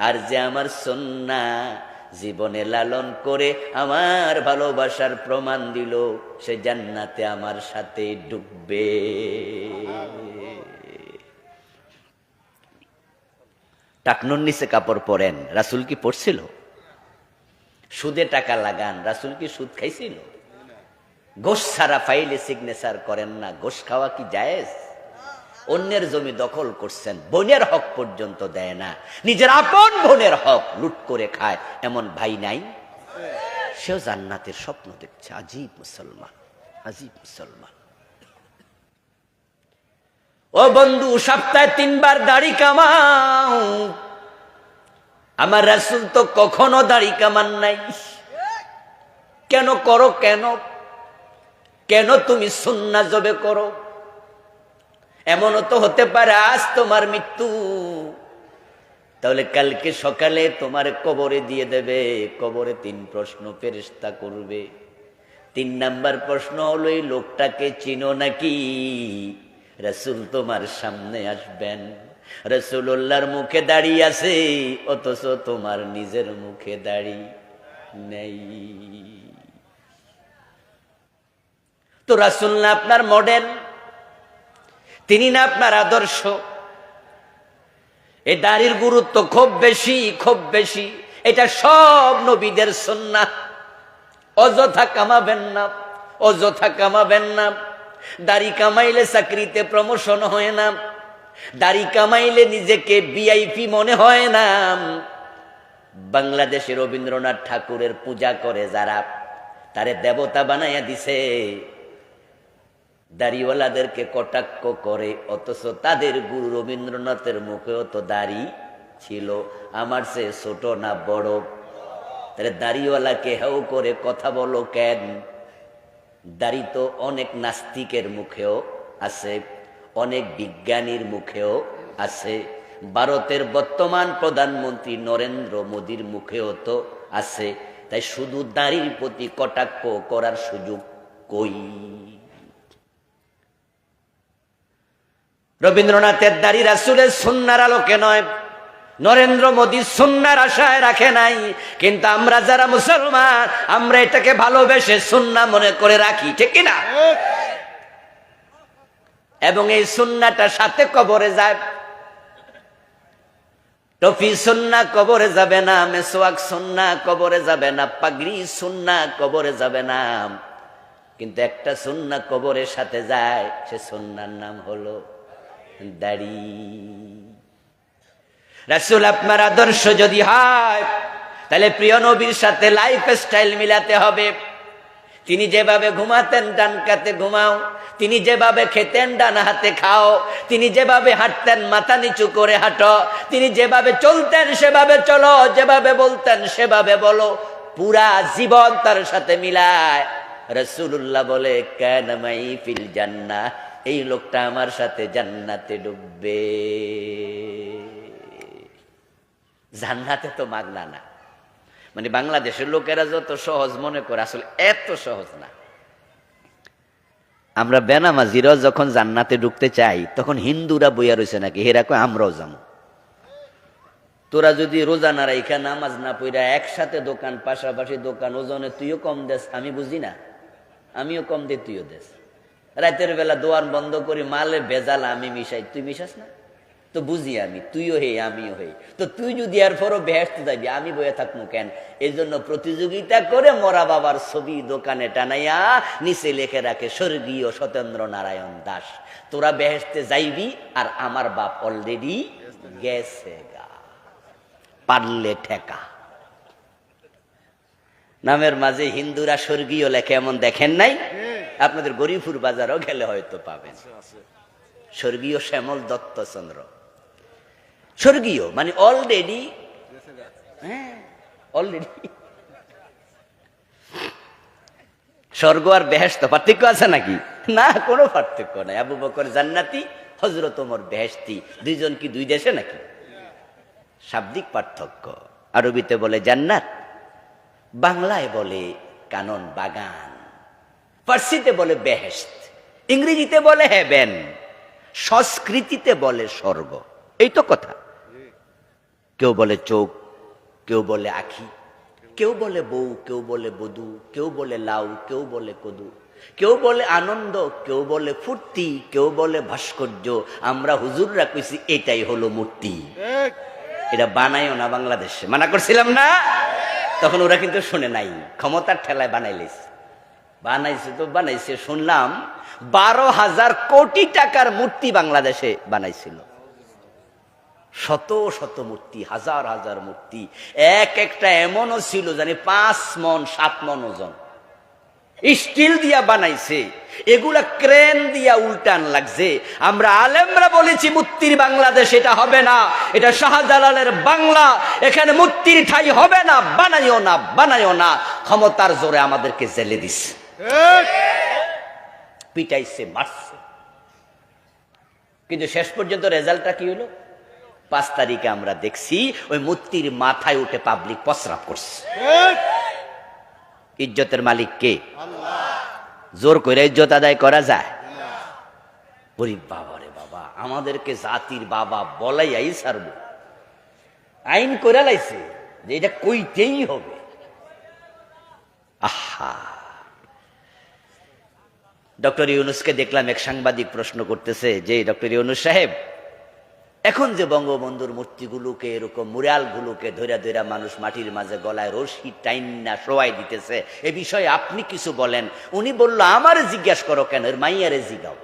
আর যে আমার সুন্নাহ জীবনে লালন করে আমার ভালোবাসার প্রমাণ দিল, সে জান্নাতে আমার সাথে ডুববে। টাকনুর নিচে কাপড় পরেন, রাসূল কি পরছিল? সুদে টাকা লাগান, রাসূল কি সুদ খাইছিল? ঘোষ ছাড়া ফাইলে সিগনেচার করেন না, ঘোষ খাওয়া কি জায়েজ? অন্যের জমি দখল করছেন, বোনের হক পর্যন্ত দেয় না, নিজের আপন বোনের হক লুট করে খায়, এমন ভাই নাই? সেও জান্নাতের স্বপ্ন দেখছে। আজীব মুসলমান, আজীব মুসলমান। ও বন্ধু, সপ্তাহে 3 বার দাড়ি কামাও। আমার রাসূল তো কখনো দাড়ি কামান নাই। কেন করো? কেন কেন তুমি সুন্নাহ জবে করো? এমনও তো হতে পারে আজ তোমার মৃত্যু, তাহলে কালকে সকালে তোমার কবরে দিয়ে দেবে। কবরে 3 প্রশ্ন ফেরেশতা করবে। 3 নাম্বার প্রশ্ন হলো, এই লোকটাকে চিনো নাকি? রাসূল তোমার সামনে আসবেন, রাসূলুল্লাহর মুখে দাড়ি আছে, অথচ তোমার নিজের মুখে দাড়ি নেই। তো রাসূল না আপনার মডেল, তিনি না আপনার আদর্শ? এই দাড়ির গুরুত্ব খুব বেশি, খুব বেশি। এটা সব নবীদের সুন্নাহ। অযথা কামাবেন না, অযথা কামাবেন না। দাড়ি কামাইলে চাকরিতে প্রমোশন হয় না, দাড়ি কামাইলে নিজেকে ভিআইপি মনে হয় না। বাংলাদেশে রবীন্দ্রনাথ ঠাকুরের পূজা করে যারা, তারে দেবতা বানাইয়া দিছে, দাড়িওয়ালাদেরকে কটাক্ষ করে, অথচ তাদের গুরু রবীন্দ্রনাথের মুখেও তো দাড়ি ছিল। আমার চেয়ে ছোট না বড়? তাহলে দাড়িওয়ালাকে হেও করে কথা বলো কেন? দাড়ি তো অনেক নাস্তিকের মুখেও আছে, অনেক বিজ্ঞানীর মুখেও আছে, ভারতের বর্তমান প্রধানমন্ত্রী নরেন্দ্র মোদীর মুখেও তো আছে। তাই শুধু দাড়ির প্রতি কটাক্ষ করার সুযোগ কই? রবীন্দ্রনাথের দাড়ি রাসূলের সুন্নাহর আলোকে নয়, নরেন্দ্র মোদী সুন্নাহর আশায় রাখে নাই। কিন্তু আমরা যারা মুসলমান, আমরা এটাকে ভালোবেসে সুন্নাহ মনে করে রাখি, ঠিক কিনা? এবং এই সুন্নাহটা সাথে কবরে যায়। টফি সুন্নাহ কবরে যাবে না, মেসওয়াক সুন্নাহ কবরে যাবে না, পাগড়ি সুন্নাহ কবরে যাবে না। কিন্তু একটা সুন্নাহ কবরের সাথে যায়, সে সুন্নাহর নাম হলো দাড়ি। রাসূল আপনার আদর্শ যদি হয়, তাহলে প্রিয় নবীর সাথে লাইফ স্টাইল মিলাতে হবে। তিনি যেভাবে ঘুমাতেন ডান কাতে ঘুমাও, তিনি যেভাবে খেতেন ডান হাতে খাও, তিনি যেভাবে হাঁটতেন মাথা নিচু করে হাঁটো, তিনি যেভাবে চলতেন সেভাবে চলো, যেভাবে বলতেন সেভাবে বলো। পুরা জীবন তার সাথে মিলায়। রাসূলুল্লাহ বলে, কানা মাই ফিল জান্নাহ, এই লোকটা আমার সাথে জান্নাতে ডুববে। জান্নাতে তো মাগনা না। মানে বাংলাদেশের লোকেরা যত সহজ মনে করে, আসলে এত সহজ না। আমরা বেনামাজিরাও যখন জান্নাতে ঢুকতে চাই, তখন হিন্দুরা বইয়া রয়েছে নাকি, হেরা কয় আমরাও যাবো। তোরা যদি রোজা না রাইখা নামাজ না পইরা একসাথে দোকান, পাশাপাশি দোকান, ওজনে তুইও কম দেস, আমি বুঝি না, আমিও কম দে, তুইও দেস। রাতের বেলা দোয়ার বন্ধ করি, মালে ভেজাল আমি মিশাই, তুই মিশাস না? তো বুঝি আমি, তুইও হে আমিও হে। তো তুই যদি এরপরও বেহেশতে যাবি, আমি বয়ে থাকবো কেন? এই জন্য প্রতিযোগিতা করে মরা বাবার ছবি দোকানে টানাইয়া নিচে লেখে রাখে স্বর্গীয় সত্যেন্দ্র নারায়ণ দাস। তোরা বেহেশতে যাইবি, আর আমার বাপ অলরেডি গেছে গা, পারলে ঠেকা। নামের মাঝে হিন্দুরা স্বর্গীয় লেখে, এমন দেখেন নাই? আপনাদের গরিপুর বাজারও গেলে হয়তো পাবেন। স্বর্গীয় শ্যামল দত্ত চন্দ্র, স্বর্গীয় মানে অলরেডি, হ্যাঁ অলরেডি। স্বর্গ আর বেহেশত পার্থক্য আছে নাকি? না, কোনো পার্থক্য নাই। আবু বকর জান্নাতি, হযরত ওমর বেহেশতি। দুইজন কি দুই দেশে নাকি? শাব্দিক পার্থক্য। আরবিতে বলে জান্নাত, বাংলায় বলে কানন বাগান, ফার্সিতে বলে বেহেশত, ইংরেজিতে বলে হেভেন, সংস্কৃতিতে বলে স্বর্গ। এই তো কথা। কেউ বলে চোখ, কেউ বলে আখি, কেউ বলে বউ, কেউ বলে বধূ, কেউ বলে লাউ, কেউ বলে কদু, কেউ বলে আনন্দ, কেউ বলে ফুর্তি, কেউ বলে ভাস্কর্য। আমরা হুজুররা কইছি এটাই হলো মূর্তি। এটা বানাইও না বাংলাদেশে, মানা করছিলাম না? তখন ওরা কিন্তু শুনে নাই, ক্ষমতার ঠেলায় বানাইলিস। বানাইছে তো বানাইছে, শুনলাম 12,000 কোটি টাকার মূর্তি বাংলাদেশে বানাইছিল। শত শত মূর্তি, হাজার হাজার মূর্তি। এক একটা এমনও ছিল জানি 5 মণ 7 মণ ওজন। স্টিল দিয়া বানাইছে, এগুলা ক্রেন দিয়া উল্টান লাগছে। আমরা আলেমরা বলেছি মূর্তির বাংলাদেশ এটা হবে না, এটা শাহজালালের বাংলা, এখানে মূর্তির ঠাই হবে না, বানাইও না, বানাইও না। ক্ষমতার জোরে আমাদেরকে জেলে দিছে, পিটাইছে, মারছে। কিন্তু শেষ পর্যন্ত রেজাল্টটা কি হলো? 5 তারিখে আমরা দেখছি ওই মূর্তির মাথায় উঠে পাবলিক প্রস্রাব করছে। ইজ্জতের মালিক কে? জোর করে ইজ্জত আদায় করা যায়? ওরে বাবা রে বাবা, আমাদেরকে জাতির বাবা বলাইয়াই ছাড়বো, আইন করে লাইছে যে এটা কইতেই হবে। আহা, ডক্টর ইউনূসকে দেখলাম এক সাংবাদিক প্রশ্ন করতেছে যে ডক্টর ইউনূস সাহেব, এখন যে বঙ্গবন্ধুর মূর্তিগুলোকে এরকম মুরালগুলোকে ধৈরা ধৈরা মানুষ মাটির মাঝে গলায় রশি টাইনা শোয়াই দিতেছে, এ বিষয়ে আপনি কিছু বলেন। উনি বলল, আমারে জিজ্ঞাসা করো কেন, এর মাইয়ারে জিগাও।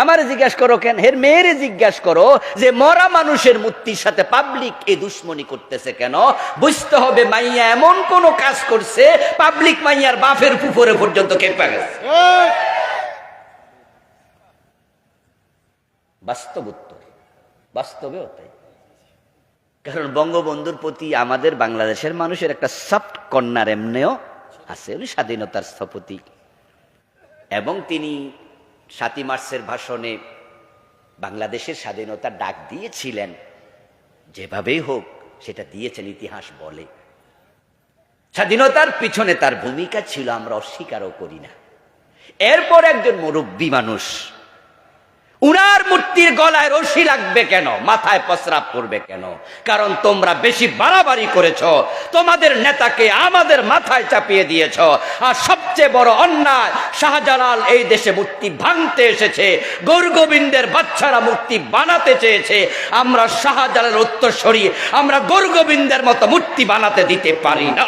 আমারে জিজ্ঞাসা করো কেন, এর মেয়েরে জিজ্ঞাসা করো যে মরা মানুষের মূর্তির সাথে পাবলিক এ দুশ্মনী করতেছে কেন। বুঝতে হবে মাইয়া এমন কোন কাজ করছে পাবলিক মাইয়ার বাপের পুকুরে পর্যন্ত কেঁপে গেছে। বাস্তব উত্তর, বাস্তবেও তাই। কারণ বঙ্গবন্ধুর প্রতি আমাদের বাংলাদেশের মানুষের একটা সফট কর্নার এমনিও আছে। উনি স্বাধীনতার স্থপতি এবং তিনি 7ই মার্চের ভাষণে বাংলাদেশের স্বাধীনতার ডাক দিয়েছিলেন। যেভাবেই হোক সেটা দিয়েছেন, ইতিহাস বলে। স্বাধীনতার পিছনে তার ভূমিকা ছিল, আমরা অস্বীকারও করি না। এরপর একজন মুরব্বী মানুষ, উনার মূর্তির গলায় রশি লাগবে কেন, মাথায় প্রস্রাব করবে কেন? কারণ তোমরা বেশি বাড়াবাড়ি করেছ, তোমাদের নেতাকে আমাদের মাথায় চাপিয়ে দিয়েছ। আর সবচেয়ে বড় অন্যায়, শাহজালাল এই দেশে মূর্তি ভাঙতে এসেছে, গৌরগোবিন্দের বাচ্চারা মূর্তি বানাতে চেয়েছে। আমরা শাহজালালের উত্তরসূরি, আমরা গৌরগোবিন্দের মতো মূর্তি বানাতে দিতে পারি না।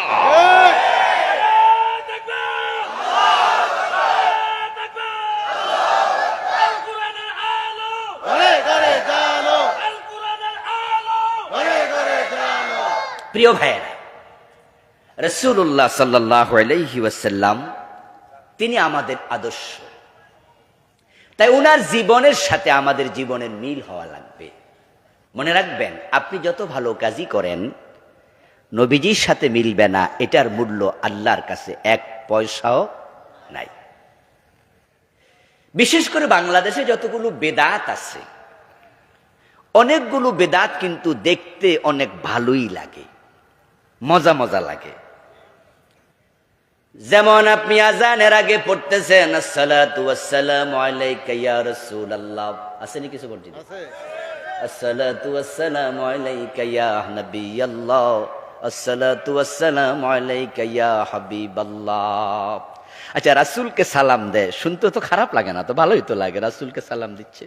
প্রিয় ভাইয়েরা, রাসূলুল্লাহ সাল্লাল্লাহু আলাইহি ওয়াসাল্লাম তিনি আমাদের আদর্শ। তাই উনার জীবনের সাথে আমাদের জীবনের মিল হওয়া লাগবে। মনে রাখবেন, আপনি যত ভালো কাজই করেন নবীজির সাথে মিলবে না, এটার মূল্য আল্লাহর কাছে 1 পয়সাও নাই। বিশেষ করে বাংলাদেশে যতগুলো বেদাত আছে, অনেকগুলো বেদাত কিন্তু দেখতে অনেক ভালোই লাগে, মজা মজা লাগে। যেমন আপনি আজানের আগে পড়তেছেন আসসালাতু ওয়াসসালামু আলাইকা ইয়া রাসূলুল্লাহ, আসেনি কিছু পড়ছি? আসসালাতু ওয়াসসালামু আলাইকা ইয়া নবিয়াল্লাহ, আসসালাতু ওয়াসসালামু আলাইকা ইয়া হাবিবাল্লাহ। আচ্ছা, রাসূলকে সালাম দেয়, শুনতে তো খারাপ লাগে না, তো ভালোই তো লাগে, রাসূলকে সালাম দিচ্ছে।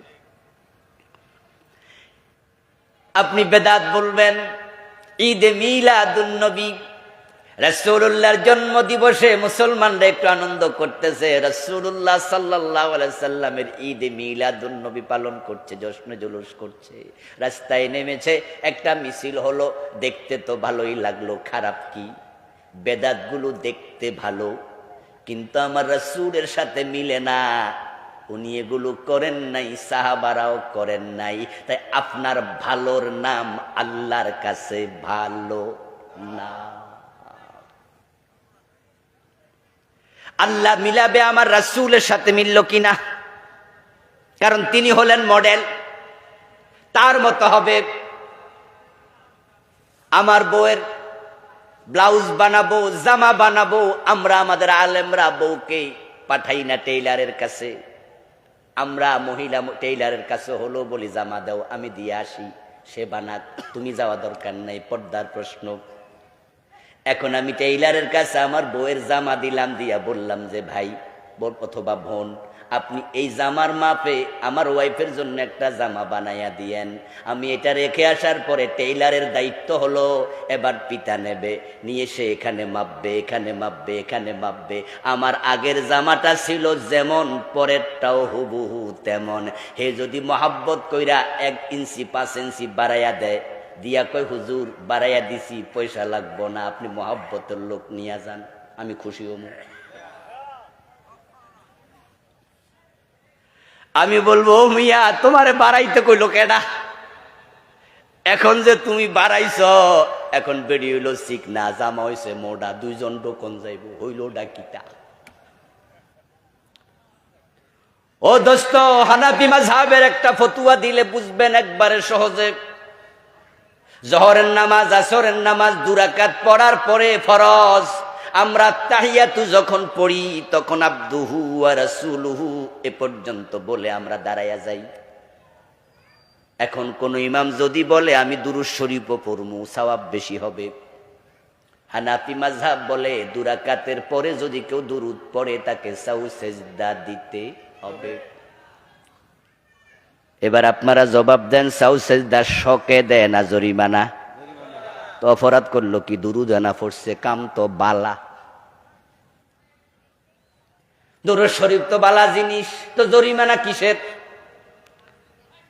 আপনি বেদাত বলবেন ঈদে মিলাদুন নবী, রাসূলুল্লাহর জন্ম দিবসে মুসলমানরা একটু আনন্দ করতেছে, রাসূলুল্লাহ সাল্লাল্লাহু আলাইহি সাল্লামের ঈদে মিলাদুন নবী পালন করছে, জশ্নে জুলুস করছে, রাস্তায় নেমেছে, একটা মিছিল হলো, দেখতে তো ভালোই লাগলো, খারাপ কি? বেদাতগুলো দেখতে ভালো, কিন্তু আমার রাসূলের সাথে মিলে না। উনি এগুলো করেন নাই, সাহাবারাও করেন নাই। তাই আপনার ভালোর নাম আল্লাহর কাছে ভালো না। আল্লাহ মিলাবে আমার রাসূলের সাথে মিলল কিনা? কারণ তিনি হলেন মডেল, তার মতো হবে। আমার বউয়ের ব্লাউজ বানাবো, জামা বানাবো, আমরা আমাদের আলেমরা বউকে পাঠাই না টেইলারের কাছে। আমরা মহিলা টেইলারের কাছে হলো বলি জামা দাও, আমি দিয়ে আসি, সে বানাক, তুমি যাওয়া দরকার নাই, পর্দার প্রশ্ন। এখন আমি টেইলারের কাছে আমার বউয়ের জামা দিলাম, দিয়া বললাম যে ভাই অথবা বোন, আপনি এই জামার মাপে আমার ওয়াইফের জন্য একটা জামা বানাইয়া দিয়েন। আমি এটা রেখে আসার পরে টেইলারের দায়িত্ব হলো এবার পিতা নেবে, নিয়ে সে এখানে মাপবে, এখানে মাপবে, এখানে মাপবে। আমার আগের জামাটা ছিল যেমন, পরেরটাও হুবহু তেমন। হে যদি মহাব্বত কইরা 1 ইঞ্চি 5 ইঞ্চি বাড়াইয়া দেয়, দিয়া কয় হুজুর বাড়াইয়া দিছি, পয়সা লাগবো না, আপনি মহাব্বতের লোক নিয়ে যান। আমি খুশি হব। আমি বলবো মিয়া তোমারে বাড়াইতে কইলো কেডা? এখন যে তুমি বাড়াইছ, এখন বেড়ি হইল চিকনা, জামা হইছে মোডা, দুইজন ডোকন যাইব, হইল ডাকিটা। ও দোস্ত, হানাফি মাযহাবের একটা ফতুয়া দিলে বুঝবেন একবারে সহজে। জোহরের নামাজ, আসরের নামাজ 2 রাকাত পড়ার পরে ফরজ আমরা তাহিয়াতু যখন পড়ি তখন আবদুহু ওয়া রাসূলুহু এ পর্যন্ত বলে আমরা দাঁড়াইয়া যাই। এখন কোন ইমাম যদি বলে আমি দুরূদ শরীফও পড়মু, সওয়াব বেশি হবে। হানাফি মাযহাব বলে 2 রাকাতের পরে যদি কেউ দুরূদ পড়ে তাকে সাউ সেজদা দিতে হবে। এবার আপনারা জবাব দেন, সাউ সেজদা শকে দেয় না জরিমানা? তো অপরাধ করলো কি? দুরূদ না পড়ছে, কাম তো বালা। দুরূদ শরীফ তো বালা জিনিস, তো জরিমানা কিসের?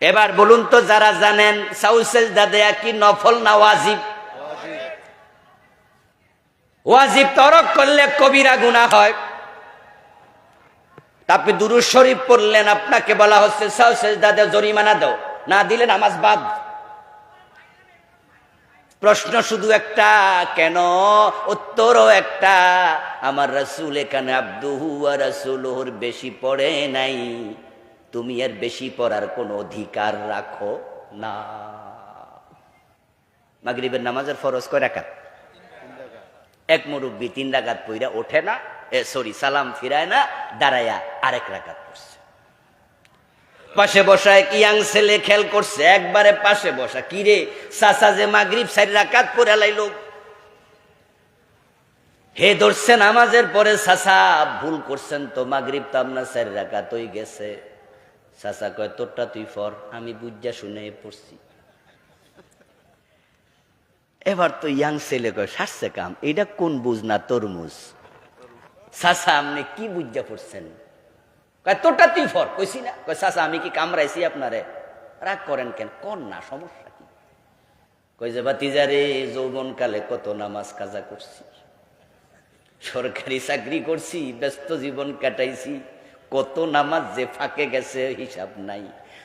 এবার বলুন তো যারা জানেন সাউ সেজদা দেয়া কি নফল না ওয়াজিব? ওয়াজিব তরক করলে কবিরা গুনাহ হয়। আপনি দুরূদ শরীফ পড়লেন, আপনাকে বলা হচ্ছে সাউ সেজদা দাও, জরিমানা দাও, না দিলে নামাজ বাদ। প্রশ্ন শুধু একটা, কেন? উত্তরও একটা, আমার রাসূল এখানে আবদুহু ওয়া রাসূলুহুর বেশি পড়ে নাই, তুমি এর বেশি পড়ার কোনো অধিকার রাখো না। মাগরিবের নামাজের ফরজ কয় রাকাত? এক মুরব্বি 3 রাকাত পইরা ওঠে না, সালাম ফিরায় না, দাঁড়ায়া আরেক রাকাত পড়ছে। পাশে বসা এক ইয়াং ছেলে খেল করছে, একবারে পাশে বসা, কি রে চাচা যে মাগরিব 4 রাকাত পড়ে লাইলো, হে ধরছে নামাজের পরে, চাচা ভুল করছেন তো, মাগরিব তো আপনার 4 রাকাত হয়ে গেছে। চাচা কয় তোরটা তুই পড়, আমি বুঝা শুনে পড়ছি। এবার তো ইয়াং ছেলে কয় সারছে কাম, এটা কোন বুঝ না তরমুজ? চাচা আপনি কি বুঝা পড়ছেন? কয় তোরটা তুই পড়, কইছি না? কয় চাচা আমি কি কামড়াইছি আপনারে? রাগ করেন কেন? কোন না, সমস্যা কি? কই যে ভাতিজারে যৌবন কালে কত নামাজ কাজা করছি, সরকারি চাকরি করছি, ব্যস্ত জীবন কাটাইছি, কত নামাজ যে ফাঁকে গেছে হিসাব নাই।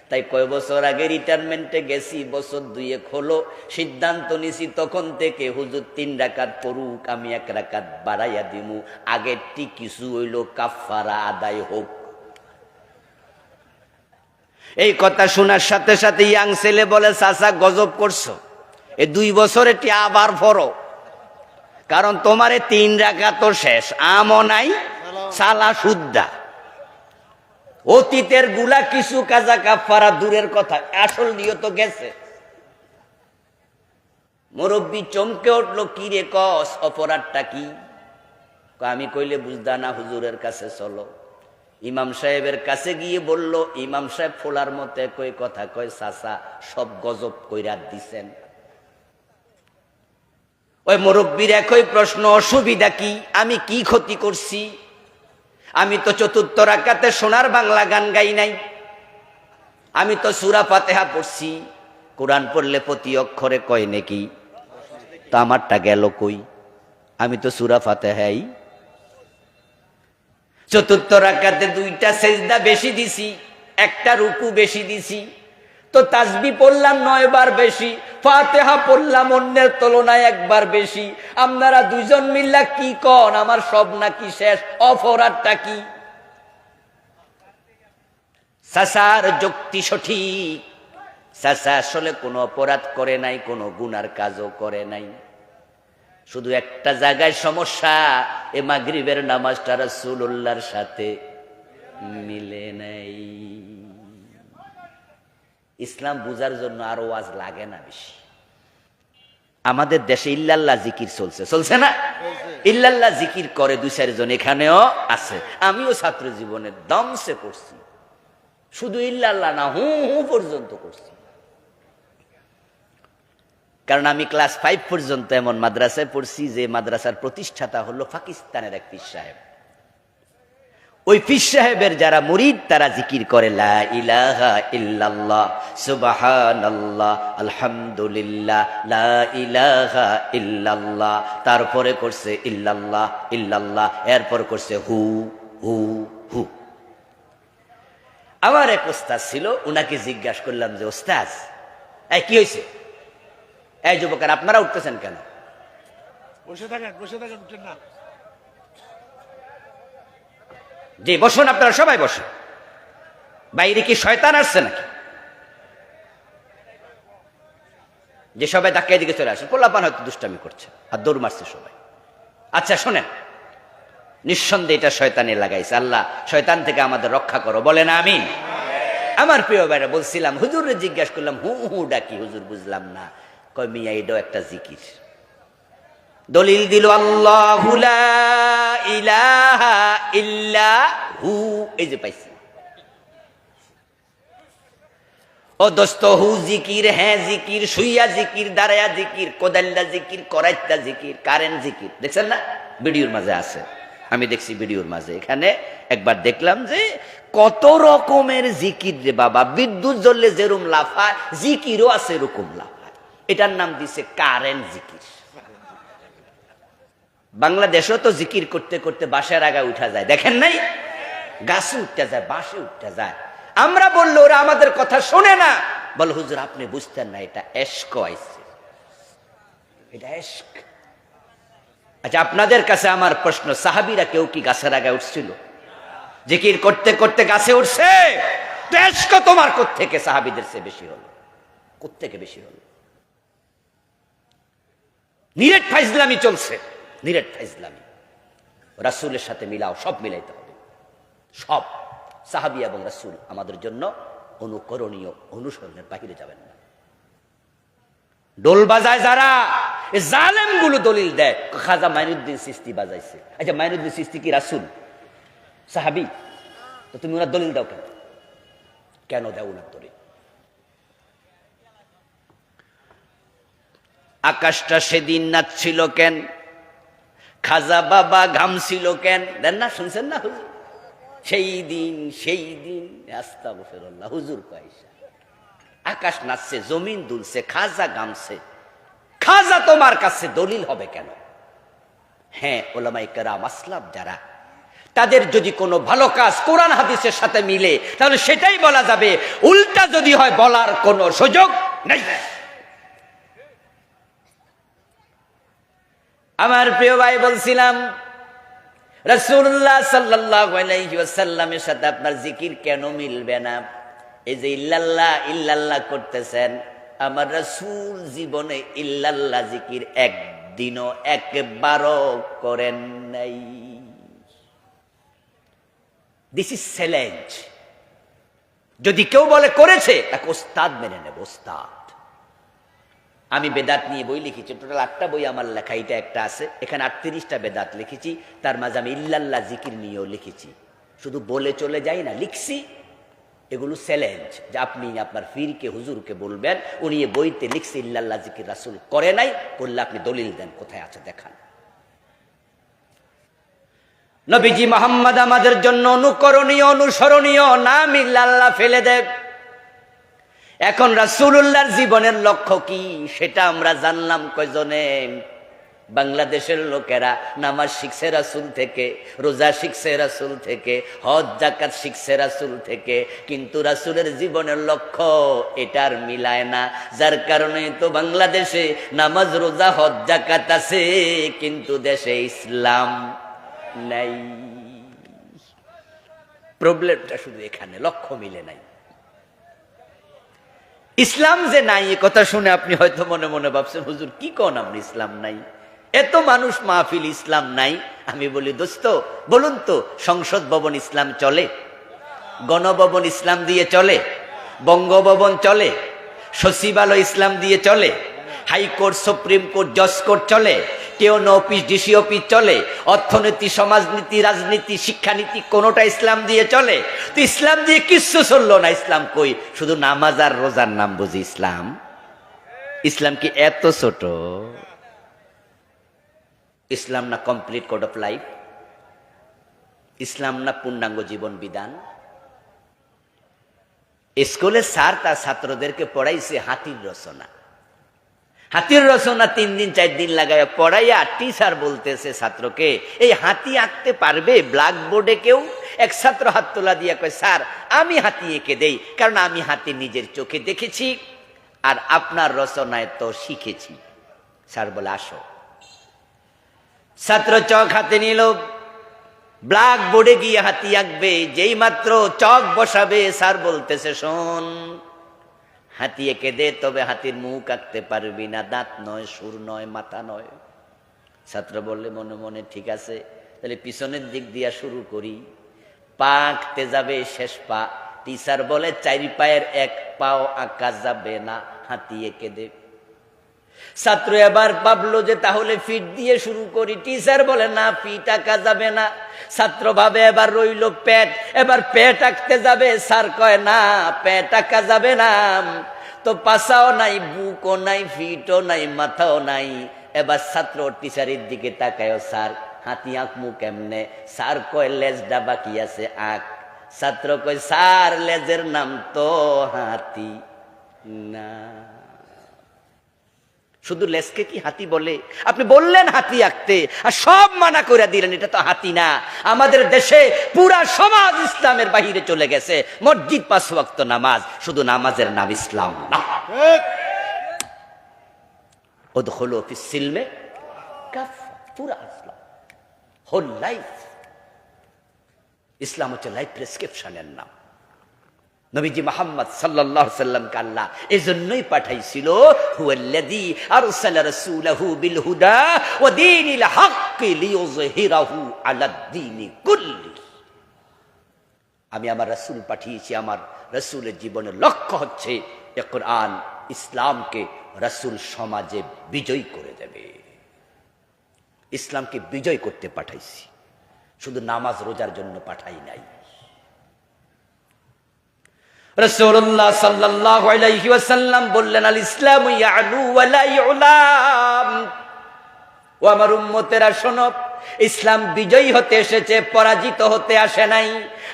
তাই কয় বছর আগে রিটায়ারমেন্টে গেছি, বছর 2 হলো সিদ্ধান্ত নিছি, তখন থেকে হুজুর 3 রাকাত পড়ুক, আমি 1 রাকাত বাড়াইয়া দিমু, আগেরটি কিছু হইল কাফারা আদায় হোক। এই কথা শোনার সাথে সাথে ইয়াং ছেলে বলে চাচা গজব করছো, এই 2 বছরেরটি আবার পড়ো, কারণ তোমারে 3 রাকাত তো শেষ, আমও নাই, সালা শুদ্ধা, অতীতের গুলা কিছু কাজা কাফারা দূরের কথা, আসল নিয়ত গেছে। মুরব্বী চমকে উঠলো, কি রে কস, অপরাধটা কি? আমি কইলে বুঝদা না, হুজুরের কাছে চলো। ইমাম সাহেবের কাছে গিয়ে বলল, ইমাম সাহেব ফোলার মতে কই কথা কয়, চাচা সব গজব কইরা দিছেন। ওই মুরব্বীর একই প্রশ্ন, অসুবিধা কি? আমি কি ক্ষতি করছি? আমি তো 4র্থ রাকাতে সোনার বাংলা গান গাই নাই, আমি তো সূরা ফাতিহা পড়ছি। কোরআন পড়লে প্রতি অক্ষরে কয় নাকি? তো আমারটা গেল কই? আমি তো সূরা ফাতিহাই। 4র্থ রাকাতে 2টা সেজদা বেশি দিছি, 1টা রুকু বেশি দিছি, তো তাসবিহ পড়লাম 9 বার বেশি, ফাতিহা পড়লাম অন্যের তুলনায় 1 বার বেশি। আপনারা 2জন মিল্লা কি কন, আমার সব নাকি শেষ, অপরাধটা কি? চাচার যুক্তি সঠিক, চাচা আসলে কোনো অপরাধ করে নাই, কোনো গুনার কাজও করে নাই, শুধু একটা জায়গায় সমস্যা, এ মাগরিবের নামাজটা রাসূলুল্লাহর সাথে মিলে নাই। ইসলাম বুঝার জন্য আরো ওয়াজ লাগে না বেশি। আমাদের দেশে ইল্লাল্লাহ জিকির চলছে না? ইল্লাল্লাহ জিকির করে 2-4 জন এখানেও আছে, আমিও ছাত্র জীবনে দমসে করছি, শুধু ইল্লাল্লাহ না, হু হু পর্যন্ত করছি। কারণ আমি ক্লাস 5 পর্যন্ত এমন মাদ্রাসায় পড়ছি যে মাদ্রাসার প্রতিষ্ঠাতা হলো পাকিস্তানের এক পীর সাহেব। ওই পীর সাহেবের যারা মুরিদ তারা জিকির করে লা ইলাহা ইল্লাল্লাহ সুবহানাল্লাহ আলহামদুলিল্লাহ লা ইলাহা ইল্লাল্লাহ, তারপরে করছে ইল্লাল্লাহ ইল্লাল্লাহ, এরপর করছে হু হু হু। আমার এক ওস্তাদ ছিল, উনাকে জিজ্ঞাসা করলাম যে ওস্তাদ এই কি হয়েছে, এই যুবকের আপনারা উঠতেছেন কেন? বসে থাকেন উঠছেন না। জি বসুন, আপনারা সবাই বসুন। বাইরে কি শয়তান আসছে নাকি যে সবাই ধাক্কায় দিকে চলে আসে? পোলাপান হয়তো দুষ্টামি করছে আর দৌড় মারছে সবাই। আচ্ছা শোনেন, নিঃসন্দেহে এটা শয়তানে লাগাইছে। আল্লাহ শয়তান থেকে আমাদের রক্ষা করো, বলেন আমিন। আমার প্রিয় ভাইরা, বলছিলাম হুজুরে জিজ্ঞাসা করলাম হু হু ডাকি, হুজুর বুঝলাম না। কয় মিয়া এটাও একটা জিকির। দলিল দিল আল্লাহু লা ইলাহা ইল্লা হু, এই যে পাইছি। ও দোস্ত হু জিকির, হ্যাঁ জিকির, শুইয়া জিকির, দাঁড়ায়া জিকির, কোদাল্লা জিকির, করাইতা জিকির, কারেন্ট জিকির। দেখছেন না ভিডিওর মাঝে আছে, আমি দেখছি ভিডিওর মাঝে। এখানে একবার দেখলাম যে কত রকমের জিকির রে বাবা, বিদ্যুৎ জ্বললে যেরকম লাফায় জিকিরও আছে এরকম লাফায়। এটার নাম দিছে কারেন্ট জিকির। বাংলাদেশও তো জিকির করতে করতে বাঁশের আগা উঠা যায়, দেখেন নাই? গাছে উঠতে যায়, বাঁশে উঠতে যায়। আমরা বললো ওরা আমাদের কথা শোনে না। বল হুজুর আপনি বুঝতেন না, এটা এশক আইছে, এটা এশক। আচ্ছা আপনাদের কাছে আমার প্রশ্ন, সাহাবীরা কেউ কি গাছের আগায় উঠছিল? জিকির করতে করতে গাছে উঠছে? এশক তোমার কোত্থেকে সাহাবীদের চেয়ে বেশি হলো? কোত্থেকে বেশি হলো? নিরেট ফাইজলামি চলছে, নিরেট ফাইজলামি। রাসূলের সাথে মিলাও, সব মিলাইতে হবে, সব। সাহাবী এবং রাসূল আমাদের জন্য অনুকরণীয়, অনুসরণের বাহিরে যাবেন না। ডোল বাজায় যারা, এই জালেম গুলো দলিল দেয় খাজা মাইনুদ্দিন চিশতি বাজাইছে। আচ্ছা মাইনুদ্দিন চিশতি কি রাসূল, সাহাবী? তো তুমি ওনার দলিল দাও কেন? কেন দাও ওনার দলিল? আকাশটা সেদিন নাচছিল কেন? খাজা বাবা ঘামছিল কেন? দেন না, শুনছেন না হুজুর? সেই দিন আস্তাগফিরুল্লাহ, হুজুর পয়সা। আকাশ নাচছে, জমিন দুলছে, খাজা গামছে। খাজা তোমার কাছে দলিল হবে কেন? হ্যাঁ উলামায়ে কেরাম আসলাফ যারা, তাদের যদি কোনো ভালো কাজ কোরআন হাদিসের সাথে মিলে তাহলে সেটাই বলা যাবে, উল্টা যদি হয় বলার কোনো সুযোগ নেই। আমার প্রিয় ভাই, বলছিলাম রাসূলুল্লাহ সাল্লাল্লাহু আলাইহি ওয়াসাল্লামের সাথে আপনার জিকির কেন মিলবে না? এই যে ইল্লাল্লাহ ইল্লাল্লাহ করতেছেন, আমার রাসূল জীবনে ইল্লাল্লাহ জিকির একদিনও একবারও করেন নাই। This is challenge. যদি কেউ বলে করেছে তাকে ওস্তাদ মেনে নেব, ওস্তাদ। আমি বেদাত নিয়ে বই লিখেছি, টোটাল 8টা বই আমার লেখা, এটা একটা আছে। এখানে 38টা বেদাত লিখেছি, তার মাঝে আমি ইল্লাল্লাহ জিকির নিয়েও লিখেছি। শুধু বলে চলে যাই না, লিখছি। এগুলো চ্যালেঞ্জ যে আপনি আপনার পীরকে, হুজুরকে বলবেন, উনি এ বইতে লিখছে ইল্লাল্লাহ জিকির রাসূল করে নাই, করলে আপনি দলিল দেন, কোথায় আছে দেখান। নবীজি মুহাম্মদ আমাদের জন্য অনুকরণীয়, অনুসরণীয়, নাম ইল্লাল্লাহ ফেলে দেব। এখন রাসূলুল্লাহর জীবনের লক্ষ্য কি সেটা আমরা জানলাম কয়জনে? বাংলাদেশের লোকেরা নামাজ শিখছে রাসূল থেকে, রোজা শিখছে রাসূল থেকে, হজ যাকাত শিখছে রাসূল থেকে, কিন্তু রাসূলের জীবনের লক্ষ্য এটার মিলায় না। যার কারণে তো বাংলাদেশে নামাজ রোজা হজ যাকাত আছে, কিন্তু দেশে ইসলাম নাই। প্রবলেমটা শুধু এখানে, লক্ষ্য মিলে নাই। ইসলাম যে নাই এ কথা শুনে আপনি হয়তো মনে মনে ভাবছেন হুজুর কি কোন আপনি, ইসলাম নাই, এত মানুষ মাহফিল, ইসলাম নাই। আমি বলি দোস্ত বলুন তো, সংসদ ভবন ইসলাম চলে? গণভবন ইসলাম দিয়ে চলে? বঙ্গভবন চলে? সচিবালয় ইসলাম দিয়ে চলে? হাইকোর্ট, সুপ্রিম কোর্ট, জজ কোর্ট চলে? টিওনো অফিস, ডিসি অফিস চলে? অর্থনীতি, সমাজনীতি, রাজনীতি, শিক্ষানীতি কোনোটা ইসলাম দিয়ে চলে? তো ইসলাম দিয়ে কিচ্ছু চললো না। ইসলাম কই? শুধু নামাজ আর রোজার নাম বুঝি ইসলাম? ইসলাম কি এত ছোট? ইসলাম না কমপ্লিট কোড অফ লাইফ? ইসলাম না পূর্ণাঙ্গ জীবন বিধান? স্কুলে স্যার তার ছাত্রদেরকে পড়াইছে হাতির রচনা। হাতির রচনা 3 দিন 4 দিন লাগায় পড়াইয়া টিচার বলতেছে ছাত্রকে, এই হাতি আঁকতে পারবে ব্ল্যাকবোর্ডে কেউ? এক ছাত্র হাত তোলা দিয়া কয়, স্যার আমি হাতি এঁকে দেই, কারণ আমি হাতি নিজের চোখে দেখেছি আর আপনার রচনায় তো শিখেছি। স্যার বলে আসো। ছাত্র চক হাতে নিল, ব্ল্যাকবোর্ডে গিয়ে হাতি আঁকবে। যেই মাত্র চক বসাবে স্যার বলতেছে, শোন হাতি এঁকে দে, তবে হাতির মুখ আঁকতে পারবি না, দাঁত নয়, সুর নয়, মাথা নয়। ছাত্র বললে মনে মনে ঠিক আছে, তাহলে পিছনের দিক দিয়া শুরু করি। পা আঁকতে যাবে, শেষ পা। টিচার বলে 4 পায়ের 1 পাও আঁকা যাবে না, হাতি এঁকে দে। ছাত্র এবার ভাবলো যে তাহলে ফিট দিয়ে শুরু করি। টিচার বলে না, ফিট আঁকা যাবে না। ছাত্র ভাবে এবার রইল পেট, এবার পেট আঁকতে যাবে। স্যার কয় না, পেট আঁকা যাবে না, তো পাছাও নাই, বুকও নাই, ফিটও নাই, মাথাও নাই। এবার ছাত্র টিচারের দিকে তাকায়, স্যার হাতি আঁকমু কেমনে? স্যার কয় লেজটা বাকি আছে, আঁক। ছাত্র কয়, স্যার লেজের নাম তো হাতি না। শুধু লেজকে কি হাতি বলে? আপনি বললেন হাতি আঁকতে আর সব মানা করে দিলেন, এটা তো হাতি না। আমাদের দেশে পুরা সমাজ ইসলামের বাহিরে চলে গেছে। মসজিদ 5 ওয়াক্ত নামাজ, শুধু নামাজের নাম ইসলাম না। উদখুলু ফিস সিলমে কাফা, পুরা ইসলাম, হোল লাইফ। ইসলাম হচ্ছে লাইফ প্রেসক্রিপশনের নাম। নবীজি মুহাম্মদ সাল্লাল্লাহু আলাইহি সাল্লামকে আল্লাহ এজন্যই পাঠাইছিল, হুয়াল্লাযী আরসালা রাসূলাহু বিল হুদা ওয়া দীনিল হাক্কি লিইয়ুযহিরাহু আলাদ দীনি কুল্লি। আমি আমার রাসূল পাঠিয়েছি, আমার রাসূলের জীবনের লক্ষ্য হচ্ছে এ কোরআন ইসলামকে রাসূল সমাজে বিজয় করে দেবে। ইসলামকে বিজয় করতে পাঠাইছি, শুধু নামাজ রোজার জন্য পাঠাই নাই। রাসূলুল্লাহ সাল্লাল্লাহু আলাইহি ওয়াসাল্লাম বললেন, আল ইসলামু ইয়ালু ওয়া লা ইউলাম। ও আমার উম্মতেরা শোনো, ইসলাম বিজয়ী হতে এসেছে, পরাজিত হতে আসে নাই।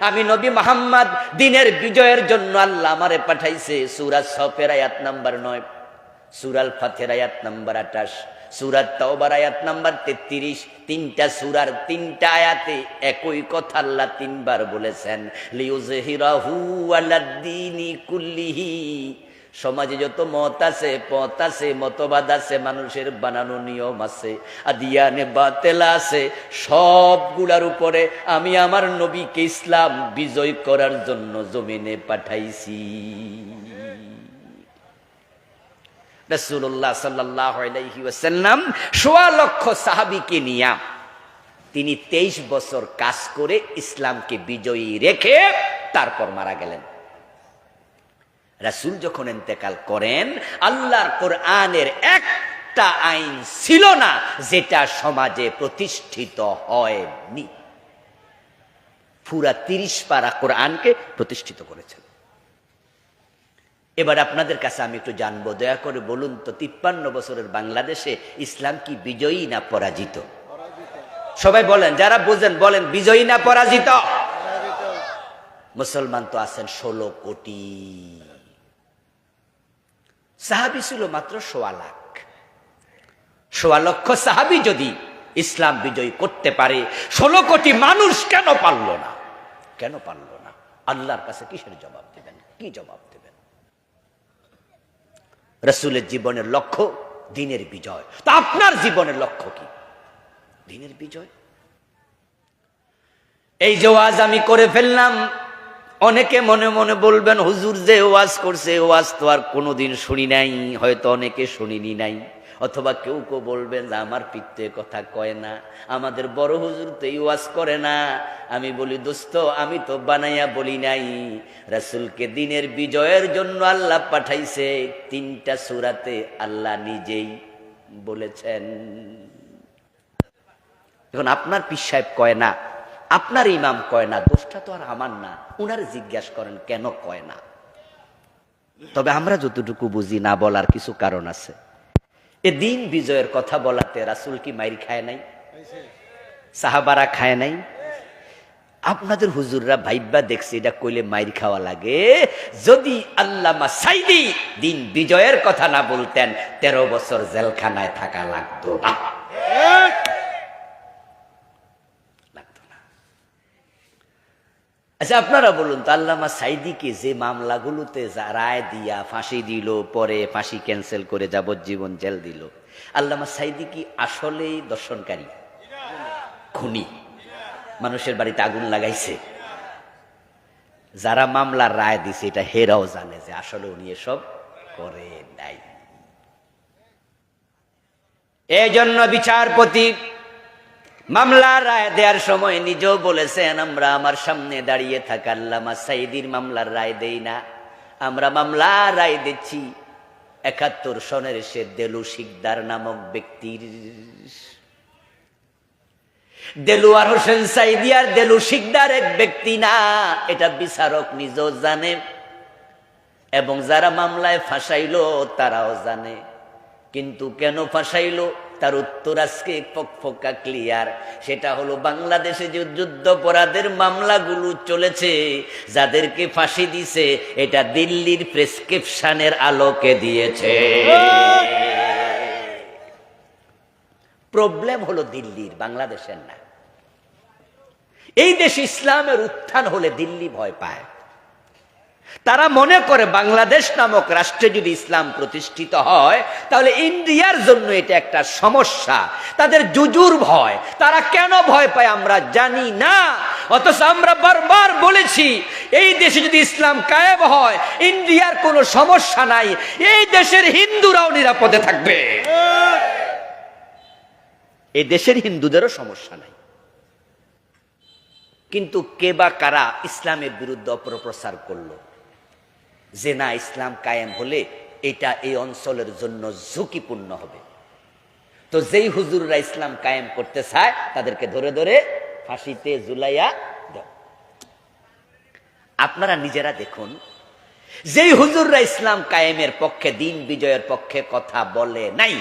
আমি নবী মুহাম্মদ দ্বীনের বিজয়ের জন্য আল্লাহ আমারে পাঠাইছে। সূরা সফের আয়াত নাম্বার 9, সূরা আল ফাতিহার আয়াত নাম্বার 28, সূরা তাওবার আয়াত নাম্বার 33। 3টা সূরার 3টা আয়াতে একই কথা আল্লাহ 3 বার বলেছেন, লিইয়ুযহিরাহু আলাদ-দীনি কুল্লিহি। সমাজে যত মত আছে, পথ আছে, মতবাদ আছে, মানুষের বানানো নিয়ম আছে, আদিয়ানে বাতেলা আছে, সবগুলার উপরে আমি আমার নবীকে ইসলাম বিজয় করার জন্য জমিনে পাঠাইছি। রাসূলুল্লাহ সাল্লাল্লাহু আলাইহি ওয়াসাল্লাম 1.25 লক্ষ সাহাবীকে নিয়ে তিনি 23 বছর কাজ করে ইসলামকে বিজয়ী রেখে তারপর মারা গেলেন। রাসূল যখন ইন্তেকাল করেন, আল্লাহর কোরআনের একটা আইন ছিল না যেটা সমাজে প্রতিষ্ঠিত হয়নি। পুরা 30 পারা কোরআনকে প্রতিষ্ঠিত করেছেন। এবার আপনাদের কাছে আমি একটু জানবো, দয়া করে বলুন তো, 53 বছরের বাংলাদেশে ইসলাম কি বিজয়ী না পরাজিত? সবাই বলেন, যারা বোঝেন বলেন, বিজয়ী না পরাজিত? মুসলমান তো আছেন 16 কোটি। সাহাবী ছিল মাত্র 1.25 লাখ। 1.25 লক্ষ সাহাবী যদি ইসলাম বিজয়ী করতে পারে, 16 কোটি মানুষ কেন পারল না? কেন পারল না? আল্লাহর কাছে কিসের জবাব দেবেন? কি জবাব দেবেন? রাসূলের জীবনের লক্ষ্য দ্বীনের বিজয়। তা আপনার জীবনের লক্ষ্য কি? দ্বীনের বিজয়। এই যে ওয়াজ আমি করে ফেললাম, অনেকে মনে মনে বলবেন, হুজুর যে ওয়াজ করছে, ওয়াজ তো আর কোনোদিন শুনি নাই, হয়তো অনেকে শুনিনি নাই। অথবা কেউ কেউ বলবেন যে আমার পিত্তে কথা কয় না, আমাদের বড় হুজুর তো এই ওয়াজ করে না। আমি বলি, দোস্ত, আমি তো বানাইয়া বলি নাই। রাসূলকে দ্বীনের বিজয়ের জন্য আল্লাহ পাঠাইছে। 3টা সূরাতে আল্লাহ নিজেই বলেছেন। এখন আপনার পীর সাহেব কয় না, আপনার ইমাম কয় না, দোষটা তো আর আমার না। উনারে জিজ্ঞাসা করেন কেন কয় না। তবে আমরা যতটুকু বুঝি, না বলার কিছু কারণ আছে। এ দ্বীন বিজয়ের কথা বলাতে রাসূল কি মাইর খায় নাই? সাহাবারা খায় নাই? আপনাদের হুজুররা ভাইব্বা দেখছে এটা কইলে মাইর খাওয়া লাগে। যদি আল্লামা সাইদি দিন বিজয়ের কথা না বলতেন 13 বছর জেলখানায় থাকা লাগতো না। আচ্ছা আপনারা বলুন তো, আল্লামা সাইদিকে যে মামলাগুলোতে রায় দিয়া ফাঁসি দিল, পরে ফাঁসি ক্যান্সেল করে যাবজ্জীবন জেল দিল, আল্লামা সাইদি কি আসলেই দর্শনকারী, খুনি, মানুষের বাড়িতে আগুন লাগাইছে? যারা মামলার রায় দিছে এটা হেরাও জানে যে আসলে উনি এসব করে নাই। এই জন্য বিচারপতি মামলার রায় দেওয়ার সময় নিজেও বলেছেন, আমরা আমার সামনে দাঁড়িয়ে থাকা আল্লামা সাইদির মামলার রায় দেই না, আমরা মামলার রায় দিচ্ছি 71 সনের সে দেলু শিকদার নামক ব্যক্তির। দেলুয়ার হোসেন সাইদি আর দেলু শিকদার এক ব্যক্তি না, এটা বিচারক নিজেও জানে এবং যারা মামলায় ফাঁসাইলো তারাও জানে। কিন্তু কেন ফাঁসাইলো তার উত্তর আজকে ফকফকা ক্লিয়ার। সেটা হলো বাংলাদেশে যে যুদ্ধাপরাধের মামলাগুলো চলেছে, যাদেরকে ফাঁসি দিছে এটা দিল্লির প্রেসক্রিপশনের আলোকে দিয়েছে। প্রবলেম হলো দিল্লির, বাংলাদেশের না। এই দেশে ইসলামের উত্থান হলে দিল্লি ভয় পায়। তারা মনে করে বাংলাদেশ নামক রাষ্ট্রে যদি ইসলাম প্রতিষ্ঠিত হয় তাহলে ইন্ডিয়ার জন্য এটা একটা সমস্যা। তাদের জুজুর ভয়। তারা কেন ভয় পায় আমরা জানি না, অথচ আমরা বারবার বলেছি এই দেশে যদি ইসলাম কায়েম হয় ইন্ডিয়ার কোনো সমস্যা নাই, এই দেশের হিন্দুরাও নিরাপদে থাকবে, এই দেশের হিন্দুদেরও সমস্যা নাই। কিন্তু কে বা কারা ইসলামের বিরুদ্ধে অপপ্রচার করলো যে না, ইসলাম কায়েম হলে এটা এই অঞ্চলের জন্য ঝুঁকিপূর্ণ হবে। তো যেই হুজুররা ইসলাম কায়েম করতে চায় তাদেরকে ধরে ধরে ফাঁসিতে ঝুলাইয়া দাও। আপনারা নিজেরা দেখুন, যেই হুজুররা ইসলাম কায়েমের পক্ষে, দিন বিজয়ের পক্ষে কথা বলে নাই,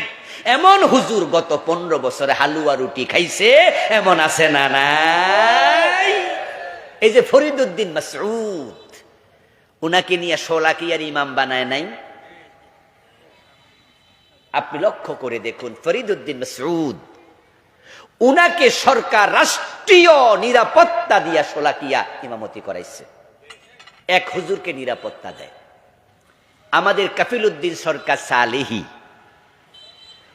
এমন হুজুর গত 15 বছরে হালুয়া রুটি খাইছে, এমন আছে না নাই? এই যে ফরিদউদ্দিন মাসউদ, উনাকে নিয়ে শোলাকিয়ার ইমাম বানায় নাই? আপনি লক্ষ্য করে দেখুন, ফরিদউদ্দিন মাসউদ, উনাকে সরকার রাষ্ট্রীয় নিরাপত্তা দিয়া শোলাকিয়া ইমামতি করাইছে। এক হুজুরকে নিরাপত্তা দেয়। আমাদের কাফিল উদ্দিন সরকার সালেহি,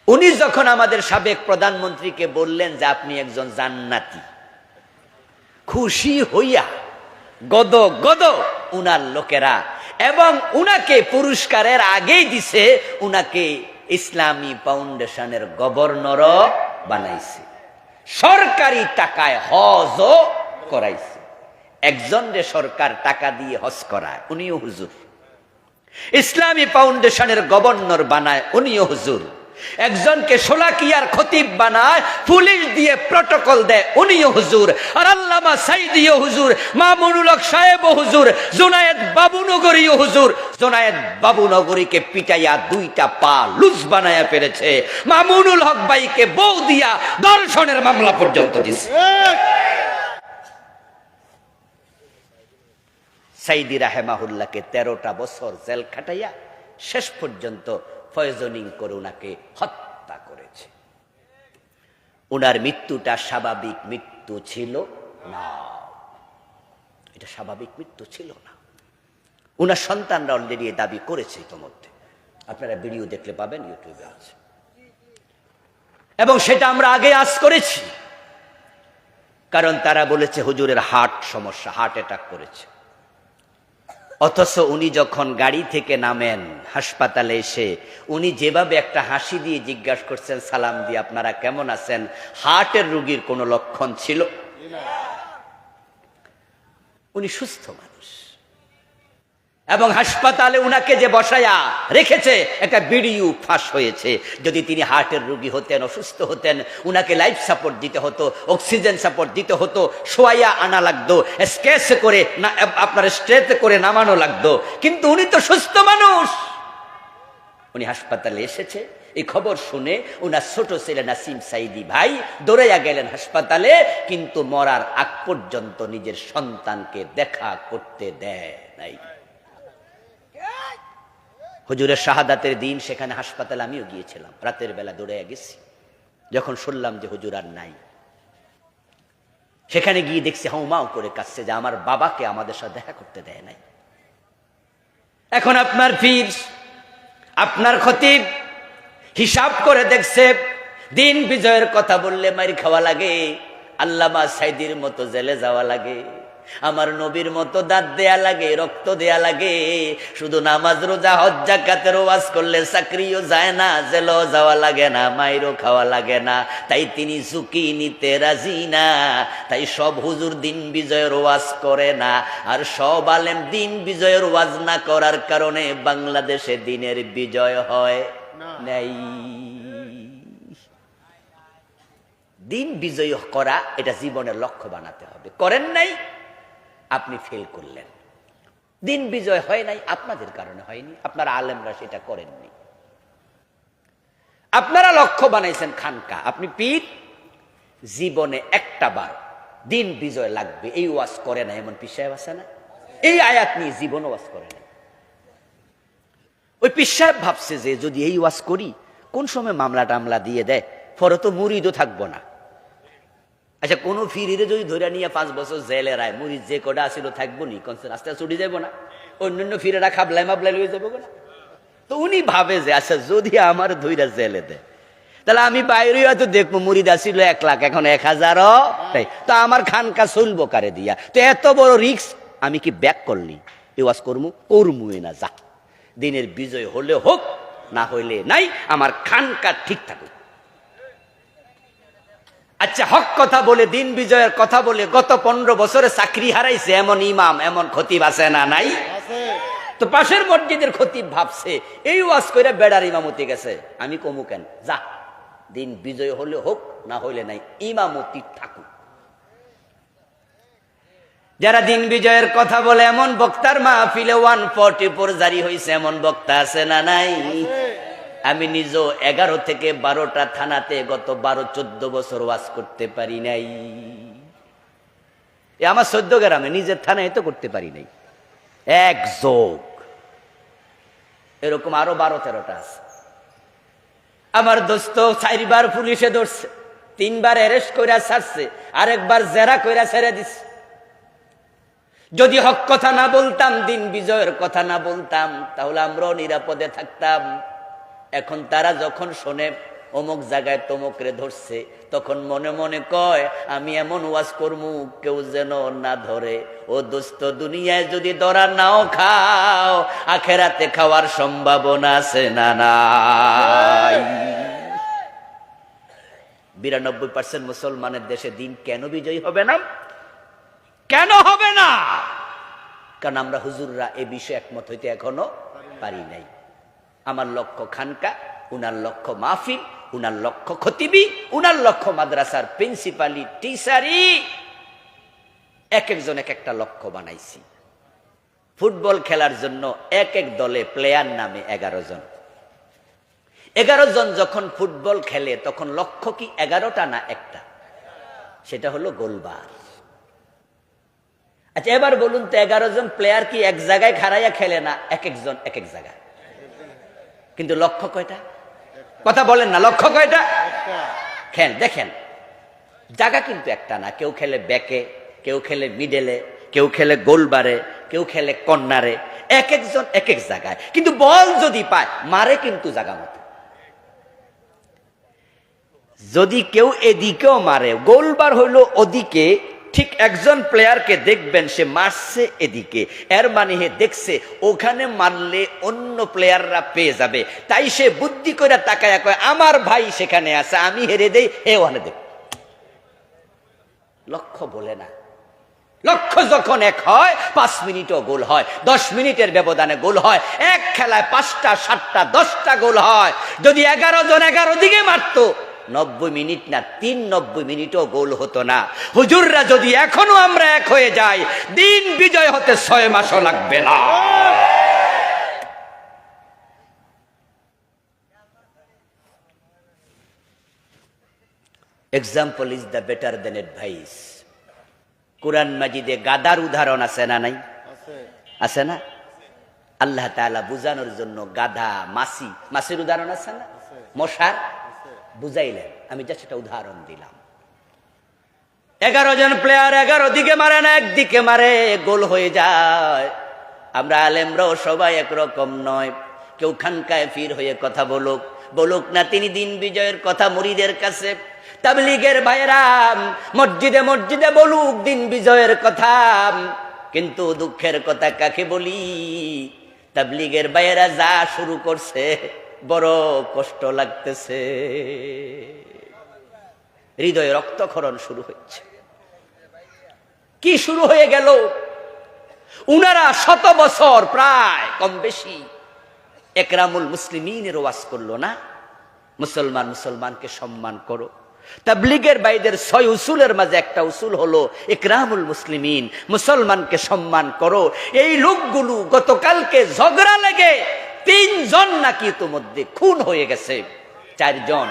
উনি যখন আমাদের সাবেক প্রধানমন্ত্রীকে বললেন যে আপনি একজন জান্নাতি, খুশি হইয়া গদ গদ উনার লোকেরা, এবং উনাকে পুরস্কারের আগেই দিছে, উনাকে ইসলামী ফাউন্ডেশনের গভর্নর বানাইছে, সরকারি টাকায় হজও করাইছে। একজন রে সরকার টাকা দিয়ে হজ করায়, উনিও হুজুর। ইসলামী ফাউন্ডেশনের গভর্নর বানায়, উনিও হুজুর। একজনকে শোলাকিয়ার খতিব বানায়, পুলিশ দিয়ে প্রটোকল দেয়, উনিও হুজুর। আর আল্লামা সাইদিও হুজুর, মামুনুল হক সাহেবও হুজুর, জুনায়েদ বাবুনগরীও হুজুর। জুনায়েদ বাবুনগরীকে পিটাইয়া 2টা পা লুজ বানায়া ফেলেছে। মামুনুল হক ভাইকে বউ দিয়া ধর্ষণের মামলা পর্যন্ত দিছে। সাইদি রাহেমাহুল্লাহকে 13টা বছর জেল খাটাইয়া শেষ পর্যন্ত পয়জনিং করে উনাকে হত্যা করেছে। উনার মৃত্যুটা স্বাভাবিক মৃত্যু ছিল না, এটা স্বাভাবিক মৃত্যু ছিল না। উনার সন্তানরা অলরেডি দাবি করেছে ইতোমধ্যে, আপনারা ভিডিও দেখলে পাবেন, ইউটিউবে আছে, এবং সেটা আমরা আগে আজ করেছি। কারণ তারা বলেছে হুজুরের হার্ট সমস্যা, হার্ট অ্যাটাক করেছে। অথচ উনি যখন গাড়ি থেকে নামেন হাসপাতালে এসে উনি যেভাবে একটা হাসি দিয়ে জিজ্ঞাসা করছেন, সালাম দিয়ে আপনারা কেমন আছেন, হার্টের রোগীর কোনো লক্ষণ ছিল? উনি সুস্থ মানুষ। এবং হাসপাতালে উনাকে যে বসায়া রেখেছে একটা ভিডিও ফাঁস হয়েছে। যদি তিনি হার্টের রোগী হতেন, অসুস্থ হতেন, উনাকে লাইফ সাপোর্ট দিতে হতো, অক্সিজেন সাপোর্ট দিতে হতো, শোয়াইয়া আনা লাগতো, স্কেচ করে না আপনার স্ট্রেচে করে নামানো লাগতো। কিন্তু উনি তো সুস্থ মানুষ। উনি হাসপাতালে এসেছে, এই খবর শুনে ওনার ছোট ছেলে নাসিম সাইদি ভাই দৌড়াইয়া গেলেন হাসপাতালে, কিন্তু মরার আগ পর্যন্ত নিজের সন্তানকে দেখা করতে দেয় নাই। হুজুরের শাহাদাতের দিন সেখানে হাসপাতালে আমিও গিয়েছিলাম, রাতের বেলা দৌড়াইয়া গেছি। যখন শুনলাম যে হুজুর আর নাই, সেখানে গিয়ে দেখছি হাউমাউ করে কাঁদছে যে আমার বাবাকে আমাদের সাথে দেখা করতে দেয় নাই। এখন আপনার পীর, আপনার খতিব হিসাব করে দেখছে দিন বিজয়ের কথা বললে মারি খাওয়া লাগে, আল্লামা সাইদির মতো জেলে যাওয়া লাগে, আমার নবীর মতো দাঁত দেয়া লাগে, রক্ত দেয়া লাগে। শুধু নামাজ রোজা হজ যাকাতের ওয়াজ করলে চাকরিও যায় না, জেলও যাওয়া লাগে না, মাইরও খাওয়া লাগে না। তাই তিনি ঝুঁকি নিতে রাজি না। তাই সব হুজুর দিন বিজয়ের ওয়াজ করে না, আর সব আলেম দিন বিজয়ের ওয়াজ না করার কারণে বাংলাদেশে দিনের বিজয় হয় নাই। দিন বিজয় করা এটা জীবনের লক্ষ্য বানাতে হবে। করেন নাই, আপনি ফেল করলেন। দিন বিজয় হয় নাই, আপনাদের কারণে হয়নি, আপনারা আলেমরা সেটা করেননি। আপনারা লক্ষ্য বানাইছেন খানকা, আপনি পীর, জীবনে একটা বার দিন বিজয় লাগবে এই ওয়াজ করে না, এমন পীর সাহেব আছে না? এই আয়াত নিয়ে জীবন ওয়াজ করে না। ওই পীর সাহেব ভাবছে যে যদি এই ওয়াজ করি কোন সময় মামলা টামলা দিয়ে দেয়, পরে তো মুরিদও থাকবো না। আচ্ছা, কোন ফিরিরে যদি ধরে নিয়ে 5 বছর জেলে রায়, মুরিদ যে কটা আসিল থাকবো নি, আস্তে ছুটি যাবো না, অন্যান্য ফিরেরা খাবলাই মাবলাই লয়ে যাবো না। তো উনি ভাবে যে আচ্ছা যদি আমার ধৈরা জেলে দেয়, তাহলে আমি বাইরে হয়তো দেখবো মুরিদ আসিল 1 লাখ, এখন 1000ও তাই, তো আমার খানকা চলবো কারে দিয়া? তো এত বড় রিস্ক আমি কি ব্যাক করলি? এ ওয়াজ করমুই না, যা দিনের বিজয় হলে হোক, না হইলে নাই, আমার খানকা ঠিক থাকুক। আচ্ছা, হক কথা বলে দিন বিজয়ের কথা বলে গত 15 বছরে চাকরি হারাইছে এমন ইমাম, এমন খতিব আছে না নাই? তো পাশের মসজিদের খতিব ভাবছে এই ওয়াজ করে বেড়ার ইমামতি গেছে, আমি কমু কেন, যা দিন বিজয় হলে হোক, না হইলে নাই, ইমামতি থাকুক। যারা দিন বিজয়ের কথা বলে এমন বক্তার মাহফিলে 144 জারি হয়েছে, এমন বক্তা আছে না নাই? আমি নিজেও 11 থেকে 12টা থানাতে গত 12-14 বছর ওয়াজ করতে পারি নাই। আমার 14 গ্রামে নিজের থানায় তো করতে পারি নাই, এক যোগ। এরকম আরো 12-13টা আছে। আমার দোস্ত 4 বার পুলিশে ধরছে, 3 বার অ্যারেস্ট কইরা ছাড়ছে, আরেকবার জেরা কইরা ছেড়ে দিচ্ছে। যদি হক কথা না বলতাম, দিন বিজয়ের কথা না বলতাম, তাহলে আমরাও নিরাপদে থাকতাম। এখন তারা যখন শোনে অমুক জায়গায় তমুকরে ধরছে, তখন মনে মনে কয় আমি এমন ওয়াজ করমু কেউ যেন না ধরে। ও দোস্ত, দুনিয়ায় যদি ধরা নাও খাও, আখেরাতে খাওয়ার সম্ভাবনা আছে না নাই? 92% মুসলমানের দেশে দিন কেন বিজয়ী হবে না? কেন হবে না? কারণ আমরা হুজুররা এ বিষয়ে একমত হইতে এখনো পারি নাই। আমার লক্ষ্য খানকা, উনার লক্ষ্য মাহফিল, উনার লক্ষ্য খতিবি, উনার লক্ষ্য মাদ্রাসার প্রিন্সিপালি, টিচারি। এক একজন এক একটা লক্ষ্য বানাইছি। ফুটবল খেলার জন্য এক এক দলে প্লেয়ার নামে 11 জন। 11 জন যখন ফুটবল খেলে তখন লক্ষ্য কি 11টা না একটা? সেটা হলো গোলবার। আচ্ছা, এবার বলুন তো 11 জন প্লেয়ার কি এক জায়গায় খাড়াইয়া খেলে না এক একজন এক এক জায়গায়? কিন্তু লক্ষ্য কয়টা? কথা বলেন না, লক্ষ্য কয়টা? খেল দেখেন, জায়গা কিন্তু একটা না। কেউ খেলে ব্যাকে, কেউ খেলে মিডেলে, কেউ খেলে গোলবারে, কেউ খেলে কর্নারে, এক একজন এক এক জায়গায়। কিন্তু বল যদি পায় মারে কিন্তু জায়গা মতো। যদি কেউ এদিকেও মারে, গোলবার হইলো ওদিকে, ঠিক একজন প্লেয়ারকে দেখবেন সে মারছে এদিকে, এর মানে হে দেখছে ওখানে মারলে অন্য প্লেয়াররা পেয়ে যাবে, তাই সে বুদ্ধি করে তাকায়া কয় আমার ভাই সেখানে আছে, আমি হেরে দেই, হে ওখানে দেখ। লক্ষ্য বলে না। লক্ষ্য যখন এক হয় 5 মিনিটও গোল হয়, 10 মিনিটের ব্যবধানে গোল হয়, এক খেলায় 5টা 7টা 10টা গোল হয়। যদি 11 জন 11 দিকে মারতো 90 মিনিট না 93 মিনিটও গোল হতো না। হুজুররা যদি এখনো আমরা এক হয়ে যাই, দিন বিজয় হতে 6 মাসও লাগবে না। Example is the better than advice. Quran মাজিদে গাদার উদাহরণ আছে না নাই? আছে না? আল্লাহ তাআলা বুঝানোর জন্য গাধা, মাছির উদাহরণ আছে না? মশার বুঝাইলেন, আমি জাস্ট একটা উদাহরণ দিলাম। 11 জন প্লেয়ার 11 দিকে মারে না, একদিকে মারে, গোল হয়ে যায়। আমরা আলেমরাও সবাই একরকম নয়। কেউ খানকায় ফির হয়ে কথা বলুক না, তিনি দিন বিজয়ের কথা মুরিদের কাছে। তাবলীগের ভাইরা মসজিদে মসজিদে বলুক দিন বিজয়ের কথা, কিন্তু দুঃখের কথা কাকে বলি? তাবলীগের ভাইরা যা শুরু করছে বড় কষ্ট লাগতেছে, হৃদয়ে রক্তক্ষরণ শুরু হচ্ছে। কি শুরু হয়ে গেল? উনারা 100 বছর প্রায় কম বেশি একরামুল মুসলিমিনের ওয়াজ করলো না, মুসলমানকে সম্মান করো। তাবলীগের ভাইদের 6 উসুলের মাঝে একটা উসুল হলো ইকরামুল মুসলিমিন, মুসলমানকে সম্মান করো। এই লোকগুলো গতকালকে ঝগড়া লেগে 3 জন নাকি ইতোমধ্যে খুন হয়ে গেছে, 4 জন।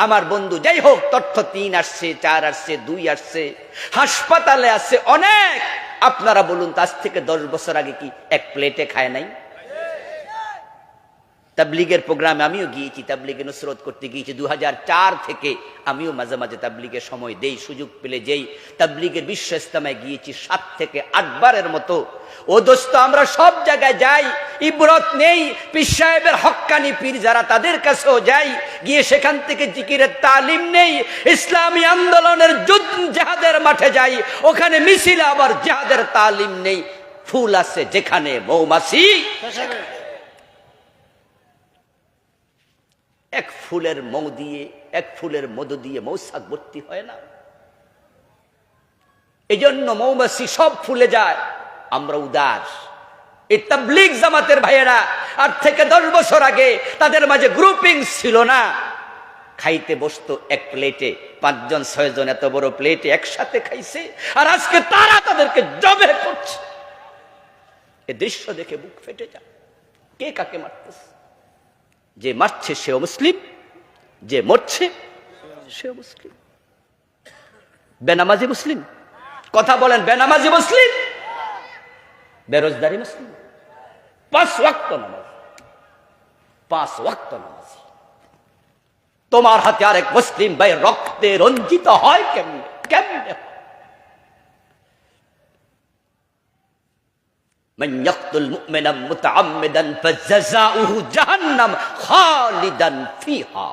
আমার বন্ধু, যাই হোক, তথ্য 3 আসছে, 4 আসছে, 2 আসছে, হাসপাতালে আছে অনেক। আপনারা বলুন তো, আজ থেকে 10 বছর আগে কি এক প্লেটে খায় নাই? তাবলীগের প্রোগ্রামে আমিও গিয়েছি, তাবলীগে নুসরত করতে গিয়েছি 2004 থেকে। আমিও মাঝে মাঝে তাবলীগের সময় দেই, সুযোগ পেলে যেই। তাবলীগের বিশ্ব ইজতেমায় গিয়েছি 7 থেকে 8 বারের মতো। ও দোস্ত, আমরা সব জায়গায় যাই, ইবরত নেই। পীর সাহেবের হক্কানি পীর যারা, তাদের কাছেও যাই, গিয়ে সেখান থেকে জিকিরের তালিম নেই। ইসলামী আন্দোলনের যুদ্ধ জিহাদের মাঠে যাই, ওখানে মিছিল, আবার জিহাদের তালিম নেই। ফুল আছে যেখানে মৌমাছি, এক ফুলের মধু দিয়ে মৌসাক ভর্তি হয় না। এই জন্য মৌমাছি সব ফুলে যায়, আমরা উদাস। এই তাবলীগ জামাতের ভাইয়েরা আর থেকে 10 বছর আগে তাদের মাঝে গ্রুপিং ছিল না। খাইতে বসতো এক প্লেটে, 5 জন 6 জন এত বড় প্লেটে একসাথে খাইছে, আর আজকে তারা তাদেরকে জবে করছে। এ দৃশ্য দেখে বুক ফেটে যায়। কে কাকে মারতেছে? যে মারছে সেও মুসলিম, যে মরছে সেও মুসলিম। বেনামাজি মুসলিম, কথা বলেন, বেনামাজি মুসলিম, বেরোজগারি মুসলিম, 5 ওয়াক্ত নামাজ, 5 ওয়াক্ত নামাজ। তোমার হাতে আরেক মুসলিম ভাই রক্তে রঞ্জিত হয় কেমনে? কেমনে? মান ইয়াকতুল মুমিনান মুতাআম্মিদান ফাজাযাউহু জাহান্নাম খালিদান ফিহা।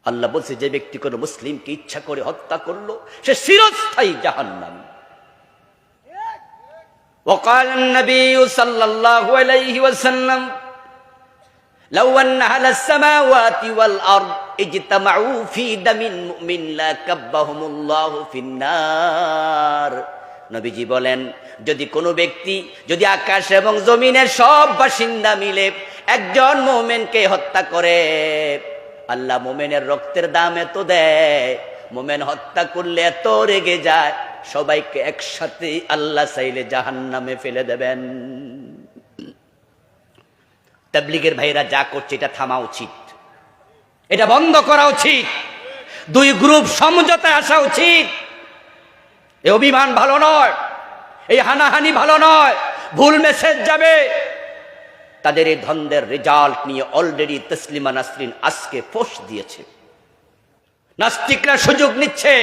আল্লাহ বলছে, যে ব্যক্তি কোনো মুসলিমকে ইচ্ছা করে হত্যা করলো, সে চিরস্থায়ী জাহান্নাম। وقال النبي صلى الله عليه وسلم لو أن أهل السماوات والأرض اجتمعوا في دم مؤمن لكبهم الله في النار। নবীজি বলেন, যদি কোনো ব্যক্তি, যদি আকাশ এবং জমিনের সব বাসিন্দা মিলে একজন মুমিনকে হত্যা করে, আল্লাহ মুমিনের রক্তের দাম এত দেয়, মুমিন হত্যা করলে এত রেগে যায়, সবাইকে একসাথে আল্লাহ চাইলে জাহান্নামে ফেলে দেবেন। তাবলীগের ভাইরা যা করছে এটা থামা উচিত, এটা বন্ধ করা উচিত। 2 গ্রুপ সমঝোতায় আসা উচিত। এই অভিমান ভালো নয়, এই হানাহানি ভালো নয়, ভুল মেসেজ যাবে। তাদের এই ধন্দের রেজাল্ট নিয়ে অলরেডি তসলিমা নাসরিন আজকে পোস্ট দিয়েছে। নাস্তিকরা সুযোগ নিচ্ছে।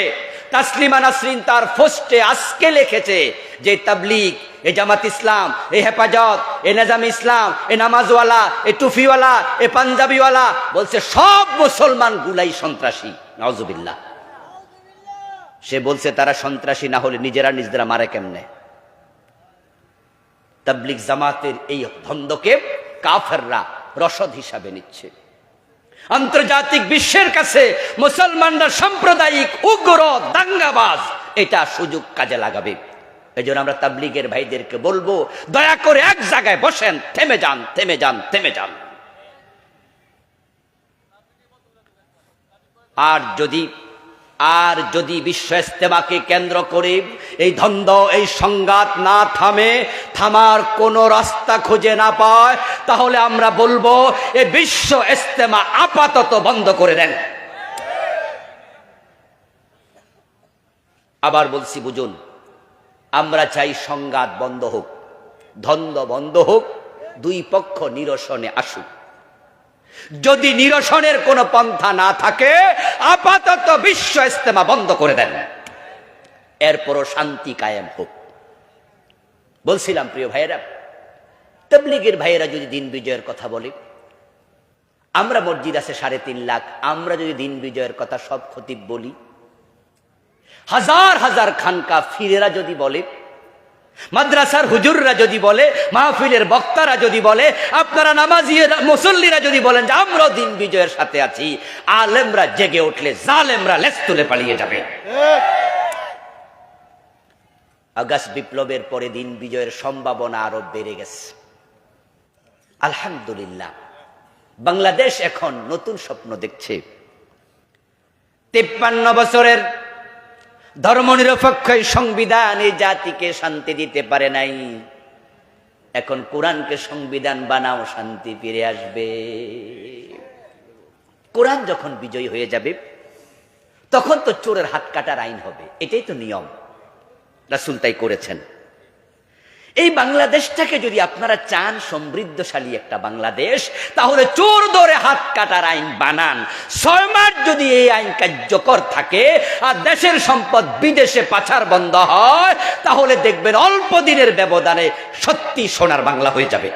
তসলিমা নাসরিন তার পোস্টে আজকে লিখেছে যে তাবলীগ, এই জামাত ইসলাম, এই হেফাজত, এই নিজাম ইসলাম, এই নামাজওয়ালা, এই টুফিওয়ালা, এই পাঞ্জাবিওয়ালা, বলছে সব মুসলমান গুলাই সন্ত্রাসী। নাউজুবিল্লাহ। সে বলছে তারা সন্ত্রাসী না হলে নিজেরা মারে কেমনে? তাবলীগ জামাতের এই ধন্দকে কাফেররা রসদ হিসাবে নিচ্ছে। আন্তর্জাতিক বিশ্বের কাছে মুসলমানরা সাম্প্রদায়িক উগ্র দাঙ্গাবাজ, এটা সুযোগ কাজে লাগাবে। এই জন্য আমরা তাবলীগের ভাইদেরকে বলবো, দয়া করে এক জায়গায় বসেন, থেমে যান, থেমে যান, থেমে যান। আর যদি বিশ্ব ইজতেমাকে কেন্দ্র করে এই দ্বন্দ্ব, এই সংঘাত না থামার কোন রাস্তা খুঁজে না পায়, তাহলে আমরা বলবো এই বিশ্ব ইজতেমা আপাতত বন্ধ করে দেন। আবার বলছি বুঝুন, আমরা চাই সংঘাত বন্ধ হোক, দ্বন্দ্ব বন্ধ হোক, দুই পক্ষ নিরসনে আসুক। যদি নিরসনের কোনো পন্থা না থাকে, আপাতত বিশ্ব ইজতেমা বন্ধ করে দেন, এরপরও শান্তি কায়েম হোক। বলছিলাম প্রিয় ভাইয়েরা, তাবলীগের ভাইয়েরা যদি দিন বিজয়ের কথা বলে, আমরা মসজিদ আছে 3.5 লাখ, আমরা যদি দিন বিজয়ের কথা সব খতিব বলি, হাজার হাজার খানকা ফিরেরা যদি বলে, মাদ্রাসার হুজুররা যদি বলে, মাহফিলের বক্তারা যদি বলে, আপনারা নামাজি মুসল্লিরা যদি বলেন যে আমরা দিন বিজয়ের সাথে আছি, আলেমরা জেগে উঠলে জালেমরা লেজ তুলে পালিয়ে যাবে। আগস্ট বিপ্লবের পরে দিন বিজয়ের সম্ভাবনা আরো বেড়ে গেছে। আলহামদুলিল্লাহ, বাংলাদেশ এখন নতুন স্বপ্ন দেখছে। 53 বছরের ধর্মনিরপেক্ষ সংবিধান এই জাতিকে শান্তি দিতে পারে নাই। এখন কোরআনকে সংবিধান বানাও, শান্তি ফিরে আসবে। কোরআন যখন বিজয়ী হয়ে যাবে, তখন তো চোরের হাত কাটার আইন হবে, এটাই তো নিয়ম। রাসূল তাই করেছেন। এই বাংলাদেশটাকে যদি আপনারা চান সমৃদ্ধশালী একটা বাংলাদেশ, তাহলে চোর ধরে হাত কাটার আইন বানান। 6 মাস যদি এই আইন কার্যকর থাকে আর দেশের সম্পদ বিদেশে পাচার বন্ধ হয়, তাহলে দেখবেন অল্প দিনের ব্যবধানে সত্যি সোনার বাংলা হয়ে যাবে।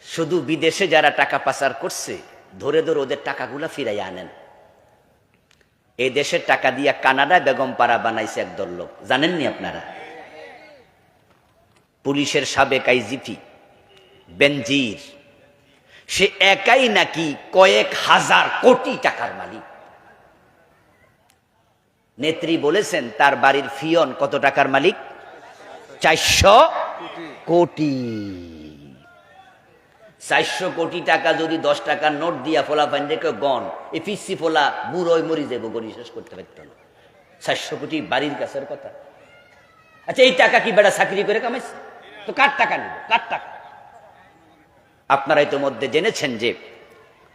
শুধু বিদেশে যারা টাকা পাচার করছে, ধরে ধরে ওদের টাকাগুলা ফিরাইয়া আনেন। এই দেশের টাকা দিয়া কানাডায় বেগম পাড়া বানাইছে একদল লোক, জানেননি আপনারা? পুলিশের সাবেক আইজিপি বেনজির, সে একাই নাকি কয়েক হাজার কোটি টাকার মালিক। নেত্রী বলেছেন তার বাড়ির ফিয়ন কত টাকার মালিক? 400 কোটি। 400 কোটি টাকা যদি 10 টাকার নোট দিয়া ফোলা পাইন রেখে গন, এই পিসি ফোলা বুড়োই মরি যাবো, গনি শেষ করতে পারত না। 400 কোটি বাড়ির কাছের কথা। আচ্ছা, এই টাকা কি বেটা চাকরি করে কামাইছে? তো কার টাকা নিব? কার টাকা? আপনারা ইতিমধ্যে জেনেছেন যে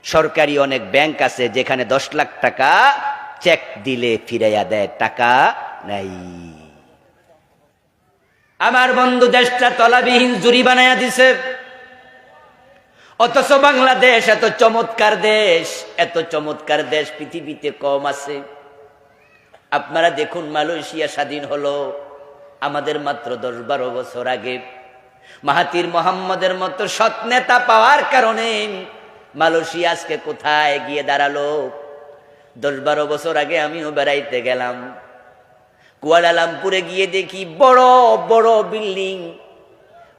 সরকারি অনেক ব্যাংক আছে যেখানে 10 লাখ টাকা চেক দিলে ফিরাইয়া দেয়, টাকা নাই। আমার বন্ধু দেশটা তলাবিহীন জুরি বানাইয়া দিছে। অথচ বাংলাদেশ এত চমৎকার দেশ, এত চমৎকার দেশ পৃথিবীতে কম আছে। আপনারা দেখুন, মালয়েশিয়া স্বাধীন হলো আমাদের মাত্র 10-12 বছর আগে। মাহাতির মোহাম্মদের মতো সৎ নেতা পাওয়ার কারণে মালয়েশিয়া আজকে কোথায় গিয়ে দাঁড়ালো। 10-12 বছর আগে আমিও বেড়াইতে গেলাম, কুয়ালালামপুরে গিয়ে দেখি বড় বড় বিল্ডিং।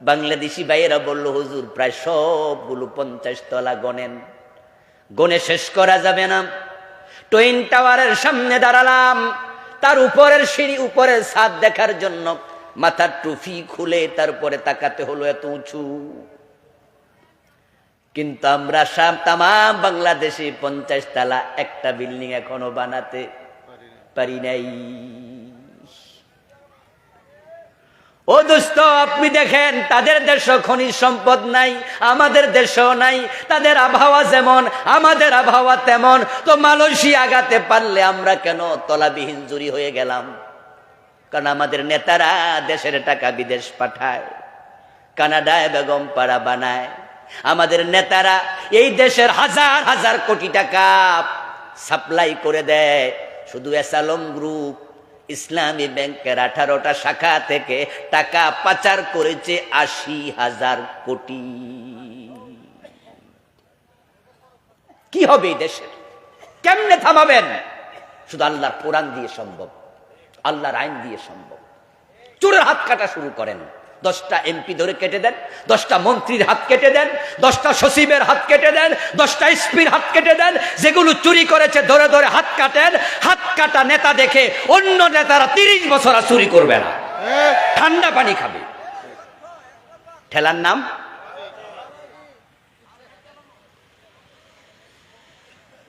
বাংলাদেশি ভাইয়েরা বলল, হুজুর প্রায় সবগুলো 50 তলা, গনেন, গনে শেষ করা যাবে না। টুইন টাওয়ারের সামনে দাঁড়ালাম, তার উপরের সিঁড়ি, উপরের ছাদ দেখার জন্য মাথার টুপি খুলে তারপরে তাকাতে হলো, এত উঁচু। কিন্তু আমরা তাম বাংলাদেশে 50 তলা একটা বিল্ডিং এখনো বানাতে পারি নাই। ও দোস্ত, আপনি দেখেন তাদের দেশে খনিজ সম্পদ নাই, আমাদের দেশেও নাই। তাদের আবহাওয়া যেমন, আমাদের আবহাওয়া তেমন। তো মালয়েশিয়া আগাতে পারলে আমরা কেন তলাবিহীন জুরি হয়ে গেলাম? কারণ আমাদের নেতারা দেশের টাকা বিদেশ পাঠায়, কানাডায় বেগম পাড়া বানায়। আমাদের নেতারা এই দেশের হাজার হাজার কোটি টাকা সাপ্লাই করে দেয়। শুধু এসালম গ্রুপ ইসলামী ব্যাংকের 18টা শাখা থেকে টাকা পাচার করেছে 80,000 কোটি। কি হবে এই দেশের? কেমনে থামাবেন? শুধু আল্লাহর কোরআন দিয়ে সম্ভব, আল্লাহর আইন দিয়ে সম্ভব। চোরের হাত কাটা শুরু করেন, 10টা এমপি ধরে কেটে দেন, 10টা মন্ত্রীর হাত কেটে দেন, 10টা সচিবের হাত কেটে দেন, 10টা এসপির হাত কেটে দেন। যেগুলো চুরি করেছে ধরে ধরে হাত কাটেন। হাত কাটা নেতা দেখে অন্য নেতারা 30 বছর আর চুরি করবে না, ঠান্ডা পানি খাবে। ঠেলার নাম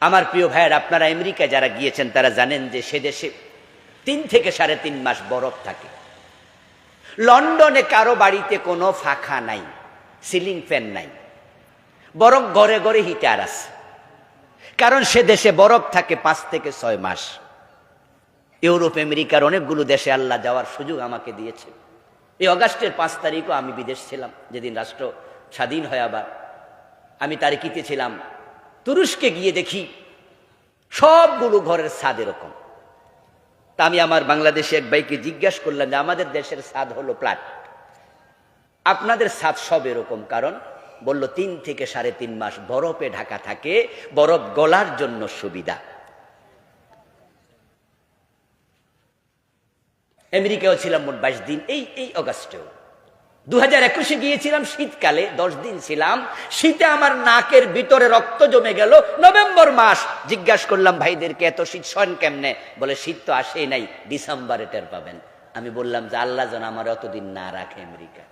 আমার প্রিয় ভাইয়ের, আপনারা আমেরিকায় যারা গিয়েছেন তারা জানেন যে সে দেশে 3 থেকে 3.5 মাস বরফ থাকে। লন্ডনে কারো বাড়িতে কোনো ফাঁকা নাই, সিলিং ফ্যান নাই, বরং ঘরে ঘরে হিটার আছে। কারণ সে দেশে বরফ থাকে 5 থেকে 6 মাস। ইউরোপ আমেরিকার অনেকগুলো দেশে আল্লাহ যাওয়ার সুযোগ আমাকে দিয়েছে। এই অগাস্টের 5 তারিখও আমি বিদেশ ছিলাম, যেদিন রাষ্ট্র স্বাধীন হয়। আবার আমি তারিখিতে ছিলাম, তুরস্কে গিয়ে দেখি সবগুলো ঘরের ছাদ এরকম। তা আমি আমার বাংলাদেশে এক ভাইকে জিজ্ঞাসা করলাম যে আমাদের দেশের ছাদ হলো ফ্ল্যাট, আপনাদের ছাদ সব এরকম কারণ? বলল 3 থেকে 3.5 মাস বরফে ঢাকা থাকে, বরফ গলার জন্য সুবিধা। আমেরিকাও ছিলাম মোট 22 দিন, এই অগাস্টেও। 2021-এ গিয়েছিলাম শীতকালে, 10 দিন ছিলাম। শীতে আমার নাকের ভিতরে রক্ত জমে গেল। নভেম্বর মাস জিজ্ঞাসা করলাম ভাইদেরকে, এত শীত সন কেমনে? বলে শীত তো আসেই নাই, ডিসেম্বরে টের পাবেন। আমি বললাম যে আল্লাহ যেন আমার অতদিন না রাখে আমেরিকা।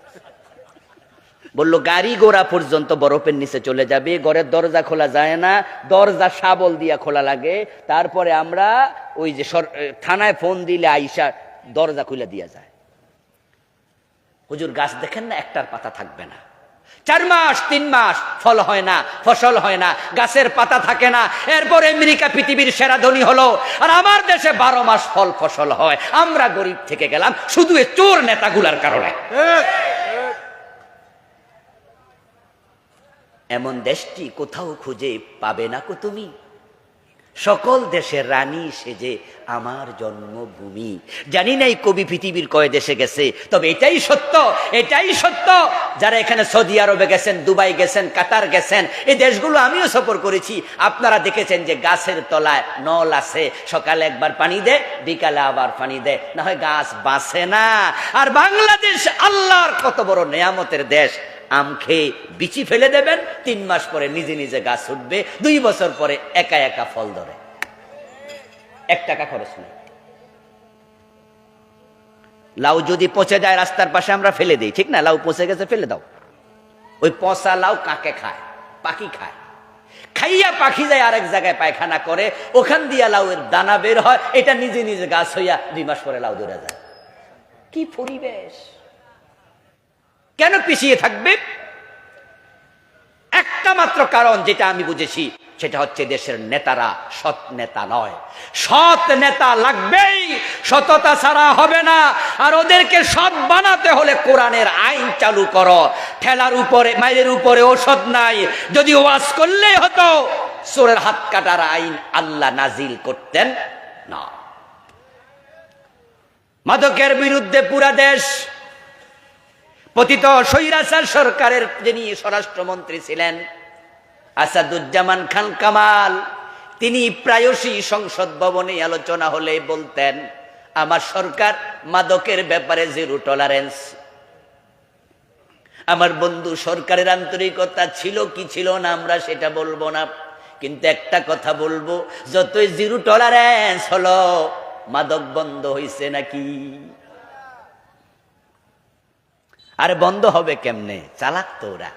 বললো গাড়ি ঘোড়া পর্যন্ত বরফের নিচে চলে যাবে, ঘরের দরজা খোলা যায় না, দরজা শাবল দিয়া খোলা লাগে। তারপরে আমরা ওই যে থানায় ফোন দিলে আইসা দরজা খুলে দিয়া যায়। হুজুর গাছ দেখেন না, একটার পাতা থাকবে না। 4 মাস 3 মাস ফল হয় না, ফসল হয় না, গাছের পাতা থাকে না। এরপর আমেরিকা পৃথিবীর সেরা ধনী হলো, আর আমার দেশে 12 মাস ফল ফসল হয়। আমরা গরিব থেকে গেলাম শুধু এই চোর নেতাগুলার কারণে। এমন দেশটি কোথাও খুঁজে পাবে না কো তুমি, সকল দেশের রানী সেজে আমার জন্মভূমি। জানি না এই কবি পৃথিবীর কয় দেশে গেছে, তবে এটাই সত্য, এটাই সত্য। যারা এখানে সৌদি আরবে গেছেন, দুবাই গেছেন, কাতার গেছেন, এই দেশগুলো আমিও সফর করেছি। আপনারা দেখেছেন যে গাছের তলায় নল আছে, সকালে একবার পানি দেয়, বিকালে আবার পানি দেয়, না হয় গাছ বাঁচে না। আর বাংলাদেশ আল্লাহর কত বড় নেয়ামতের দেশ। আম খেয়ে বিচি ফেলে দেবেন, 3 মাস পরে নিজে নিজে গাছ উঠবে, 2 বছর পরে একা একা ফল ধরে, 1 টাকা খরচ নেই। লাউ যদি পচে যায় রাস্তার পাশে আমরা ফেলে দিই, ঠিক না? লাউ পচে গেছে ফেলে দাও। ওই পচা লাউ কাকে খায়? পাখি খায়। খাইয়া পাখি যায় আরেক জায়গায় পায়খানা করে, ওখান দিয়া লাউয়ের দানা বের হয়, এটা নিজে নিজে গাছ হইয়া 2 মাস পরে লাউ ধরে যায়। কি পরিবেশ! কেন পিছিয়ে থাকবে? একটা মাত্র কারণ, যেটা আমি বুঝেছি, সেটা হচ্ছে দেশের নেতারা সৎ নেতা নয়। সৎ নেতা লাগবেই, সততা ছাড়া হবে না। আর ওদেরকে সৎ বানাতে হলে কোরআনের আইন চালু করো। ঠেলার উপরে মাইলের উপরে ঔষধ নাই। যদি ওয়াজ করলেই হতো, চোরের হাত কাটার আইন আল্লাহ নাজিল করতেন না। মাদকের বিরুদ্ধে পুরা দেশ, পতিত স্বৈরাচার সরকারের যিনি স্বরাষ্ট্রমন্ত্রী ছিলেন আসাদুজ্জামান খান কামাল, তিনি প্রায়শই সংসদ ভবনে আলোচনা হলে বলতেন, আমার সরকার মাদকের ব্যাপারে 0 টলারেন্স। আমার বন্ধু, সরকারের আন্তরিকতা ছিল কি ছিল না আমরা সেটা বলবো না, কিন্তু একটা কথা বলবো, যতই 0 টলারেন্স হলো, মাদক বন্ধ হইছে নাকি? আরে বন্ধ হবে কেমনে? চালাক তো ওরা।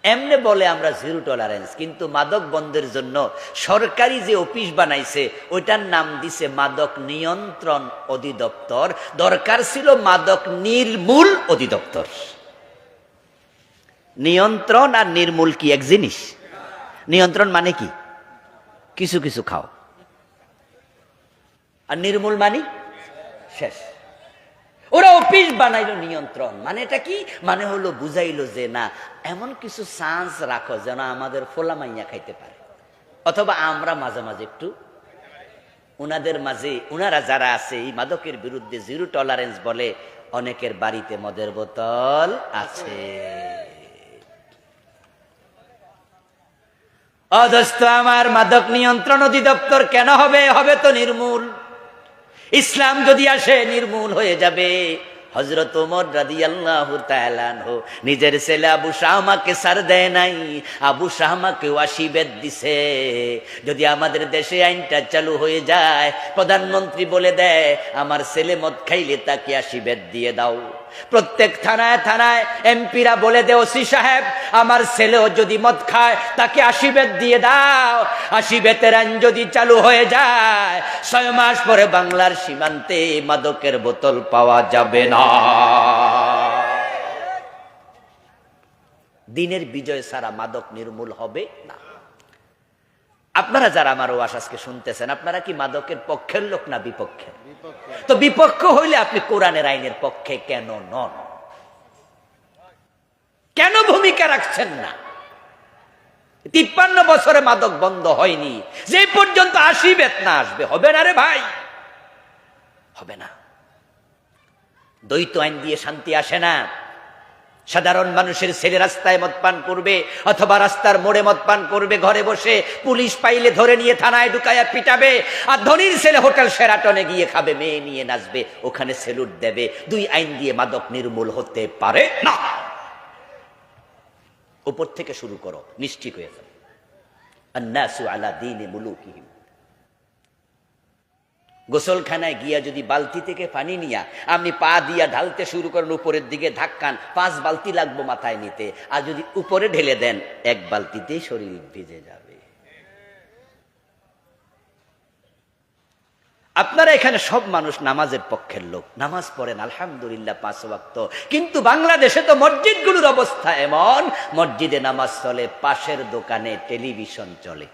এমনে বলে আমরা 0 টলারেন্স, কিন্তু মাদক বন্ধের জন্য সরকারি যে অফিস বানাইছে ওইটার নাম দিছে মাদক নিয়ন্ত্রণ অধিদপ্তর। দরকার ছিল মাদক নির্মূল অধিদপ্তর। নিয়ন্ত্রণ আর নির্মূল কি এক জিনিস? নিয়ন্ত্রণ মানে কি? কিছু কিছু খাও, আর নির্মূল মানে শেষ। ওরা অফিস বানাইলো নিয়ন্ত্রণ, মানে এটা কি? মানে হলো বুঝাইলো যে না, এমন কিছু চান্স রাখো যেন আমাদের ফোলা মাইয়া খাইতে পারে, অথবা আমরা মাঝে মাঝে একটু উনাদের মাঝে, উনারা যারা আছে এই মাদকের বিরুদ্ধে 0 টলারেন্স বলে, অনেকের বাড়িতে মদের বোতল আছে। অদস্ত আমার, মাদক নিয়ন্ত্রণ অধিদপ্তর কেন হবে? হবে তো নির্মূল। ইসলাম যদি আসে নির্মূল হয়ে যাবে। হযরত ওমর রাদিয়াল্লাহু তাআলা আনহু নিজের ছেলে আবু শাহমাকে ছাড় দেয় নাই, আবু শাহমাকে ওয়াসিবেত দিছে, যদি আমাদের দেশে আইনটা চালু হয়ে যায়, প্রধানমন্ত্রী বলে দেয় আমার ছেলে মদ খাইলে তাকে ওয়াসিবেত দিয়ে দাও। প্রত্যেক থানায় থানায় এমপিরা বলে দে, ওসি সাহেব আমার ছেলেও যদি মদ খায় তাকে ওয়াসিবেত দিয়ে দাও। ওয়াসিবেতের আইন যদি চালু হয়ে যায়, 6 মাস পরে বাংলার সীমান্তে মাদকের বোতল পাওয়া যাবে না। দিনের বিজয় ছাড়া মাদক নির্মূল হবে না। আপনারা যারা আমার ওয়াজ আজকে শুনতেছেন, আপনারা কি মাদকের পক্ষের লোক না বিপক্ষের? তো বিপক্ষ হইলে আপনি কোরআনের আইনের পক্ষে কেন নন? কেন ভূমিকা রাখছেন না? 53 বছরে মাদক বন্ধ হয়নি, যে পর্যন্ত 80 বেতনা আসবে হবে না রে ভাই, হবে না। দ্বৈত আইন দিয়ে শান্তি আসে না। সাধারণ মানুষের ছেলে রাস্তায় মদ পান করবে অথবা রাস্তার মোড়ে মদ পান করবে, ঘরে বসে পুলিশ পাইলে ধরে নিয়ে থানায় ঢুকাইয়া পিটাবে, আর ধনীর ছেলে হোটেল শেরাটনে গিয়ে খাবে, মেয়ে নিয়ে নাচবে, ওখানে সেলুট দেবে। 2 আইন দিয়ে মাদক নির্মূল হতে পারে না। উপর থেকে শুরু করো, নিশ্চিত হয়ে যাবে। আন্নাসু আলা দীনি মুলুকিহিম। গোসলখানায় গিয়া যদি বালতি থেকে পানি নিয়া আপনি পা দিয়া ঢালতে শুরু করেন, উপরের দিকে ধাক্কান, 5 বালতি লাগবো মাথায় নিতে, আর যদি উপরে ঢেলে দেন 1 বালতিতেই শরীর ভিজে যাবে। আপনারা এখানে সব মানুষ নামাজের পক্ষের লোক, নামাজ পড়েন আলহামদুলিল্লাহ 5 ওয়াক্ত, কিন্তু বাংলাদেশে তো মসজিদগুলোর অবস্থা এমন, মসজিদে নামাজ চলে, পাশের দোকানে টেলিভিশন চলে।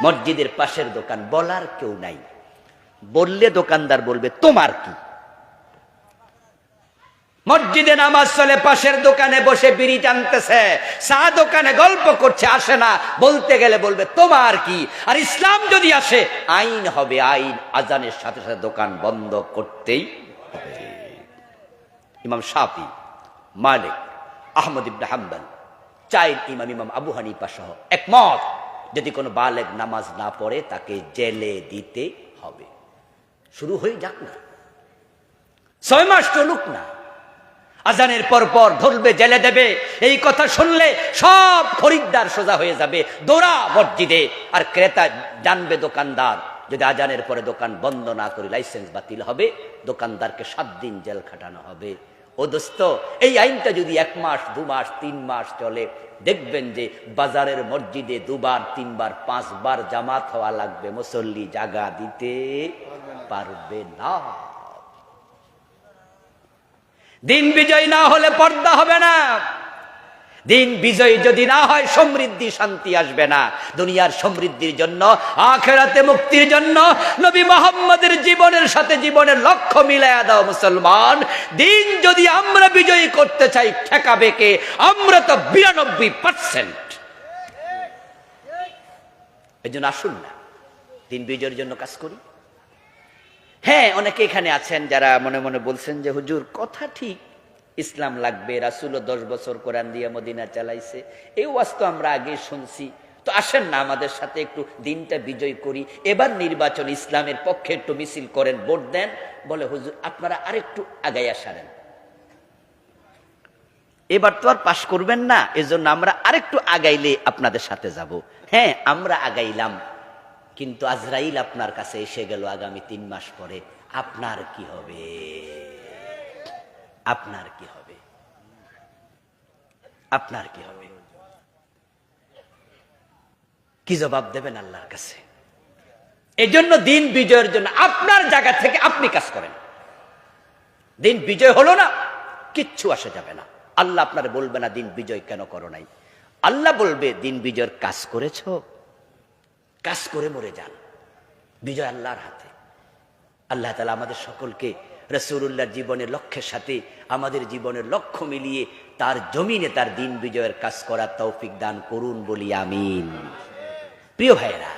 মসজিদের পাশের দোকান, বলার কেউ নাই, বললে দোকানদার বলবে তোমার কি। মসজিদে নামাজ চলে, পাশের দোকানে বসে বিড়ি টানতেছে, চা দোকানে গল্প করছে, আসে না, বলতে গেলে বলবে তোমার কি। আর ইসলাম যদি আসে আইন হবে, আইন, আজানের সাথে সাথে দোকান বন্ধ করতেই হবে। ইমাম শাফি, মালিক, আহমদ ইবনে হাম্বল, 4 ইমাম, ইমাম আবু হানিফা সহ একমত, যদি কোনো বালেগ নামাজ না পড়ে তাকে জেলে দিতে হবে। শুরু হয়ে যাক না, 6 মাস চলুক না, আজানের পর পর ধরবে, জেলে দেবে। এই কথা শুনলে সব খরিদ্দার সোজা হয়ে যাবে দৌড়া মসজিদে, আর ক্রেতা জানবে দোকানদার যদি আজানের পরে দোকান বন্ধ না করে লাইসেন্স বাতিল হবে, দোকানদারকে 7 দিন জেল খাটানো হবে। ও দোস্ত, এই আইনটা যদি 1 মাস, 2 মাস, 3 মাস চলে, দেখবেন যে বাজারের মসজিদে 2 বার, 3 বার, 5 বার জামাত হওয়া লাগবে, মুসল্লি জায়গা দিতে পারবে না। দিন বিজয় না হলে পর্দা হবে না। দিন বিজয় যদি না হয় সমৃদ্ধি, শান্তি আসবে না। দুনিয়ার সমৃদ্ধির জন্য, আখিরাতে মুক্তির জন্য নবী মুহাম্মদের জীবনের সাথে জীবনের লক্ষ্য মিলায়া দাও মুসলমান। দিন যদি আমরা বিজয়ী করতে চাই, ঠেকাবে কে? আমরা তো 92%। এই জন্য আসুন না, দিন বিজয়ের জন্য কাজ করি। হ্যাঁ, অনেকে এখানে আছেন যারা মনে মনে বলছেন যে হুজুর কথা ঠিক, ইসলাম লাগবে, রাসূলও 10 বছর কোরআন দিয়ে মদিনা চালাইছে, এই ওয়াজ তো আমরা আগে শুনছি, তো আসেন না আমাদের সাথে একটু দিনটা বিজয় করি, এবার নির্বাচন ইসলামের পক্ষে একটু মিছিল করেন, ভোট দেন। বলে হুজুর আপনারা আরেকটু আগাইয়া সারেন, এবার তো আর পাশ করবেন না, এজন্য আমরা আরেকটু আগাইলে আপনাদের সাথে যাব। হ্যাঁ, আমরা আগাইলাম, কিন্তু আজরাইল আপনার কাছে এসে গেল আগামী 3 মাস পরে, আপনার কি হবে? আপনার কি হবে? আপনার কি হবে? কি জবাব দেবেন আল্লাহর কাছে? এই জন্য দিন বিজয়ের জন্য আপনার জায়গা থেকে আপনি কাজ করেন। দিন বিজয় হলো না, কিচ্ছু আসে যাবে না। আল্লাহ আপনার বলবে না দিন বিজয় কেন করো নাই, আল্লাহ বলবে দিন বিজয়ের কাজ করেছো, কাজ করে মরে যান। বিজয় আল্লাহর হাতে। আল্লাহ তাআলা আমাদের সকলকে রাসূলুল্লাহর জীবনের লক্ষ্যের সাথে আমাদের জীবনের লক্ষ্য মিলিয়ে তার জমিনে তার দিন বিজয়ের কাজ করার তৌফিক দান করুন বলি আমিন। প্রিয় ভাইয়েরা,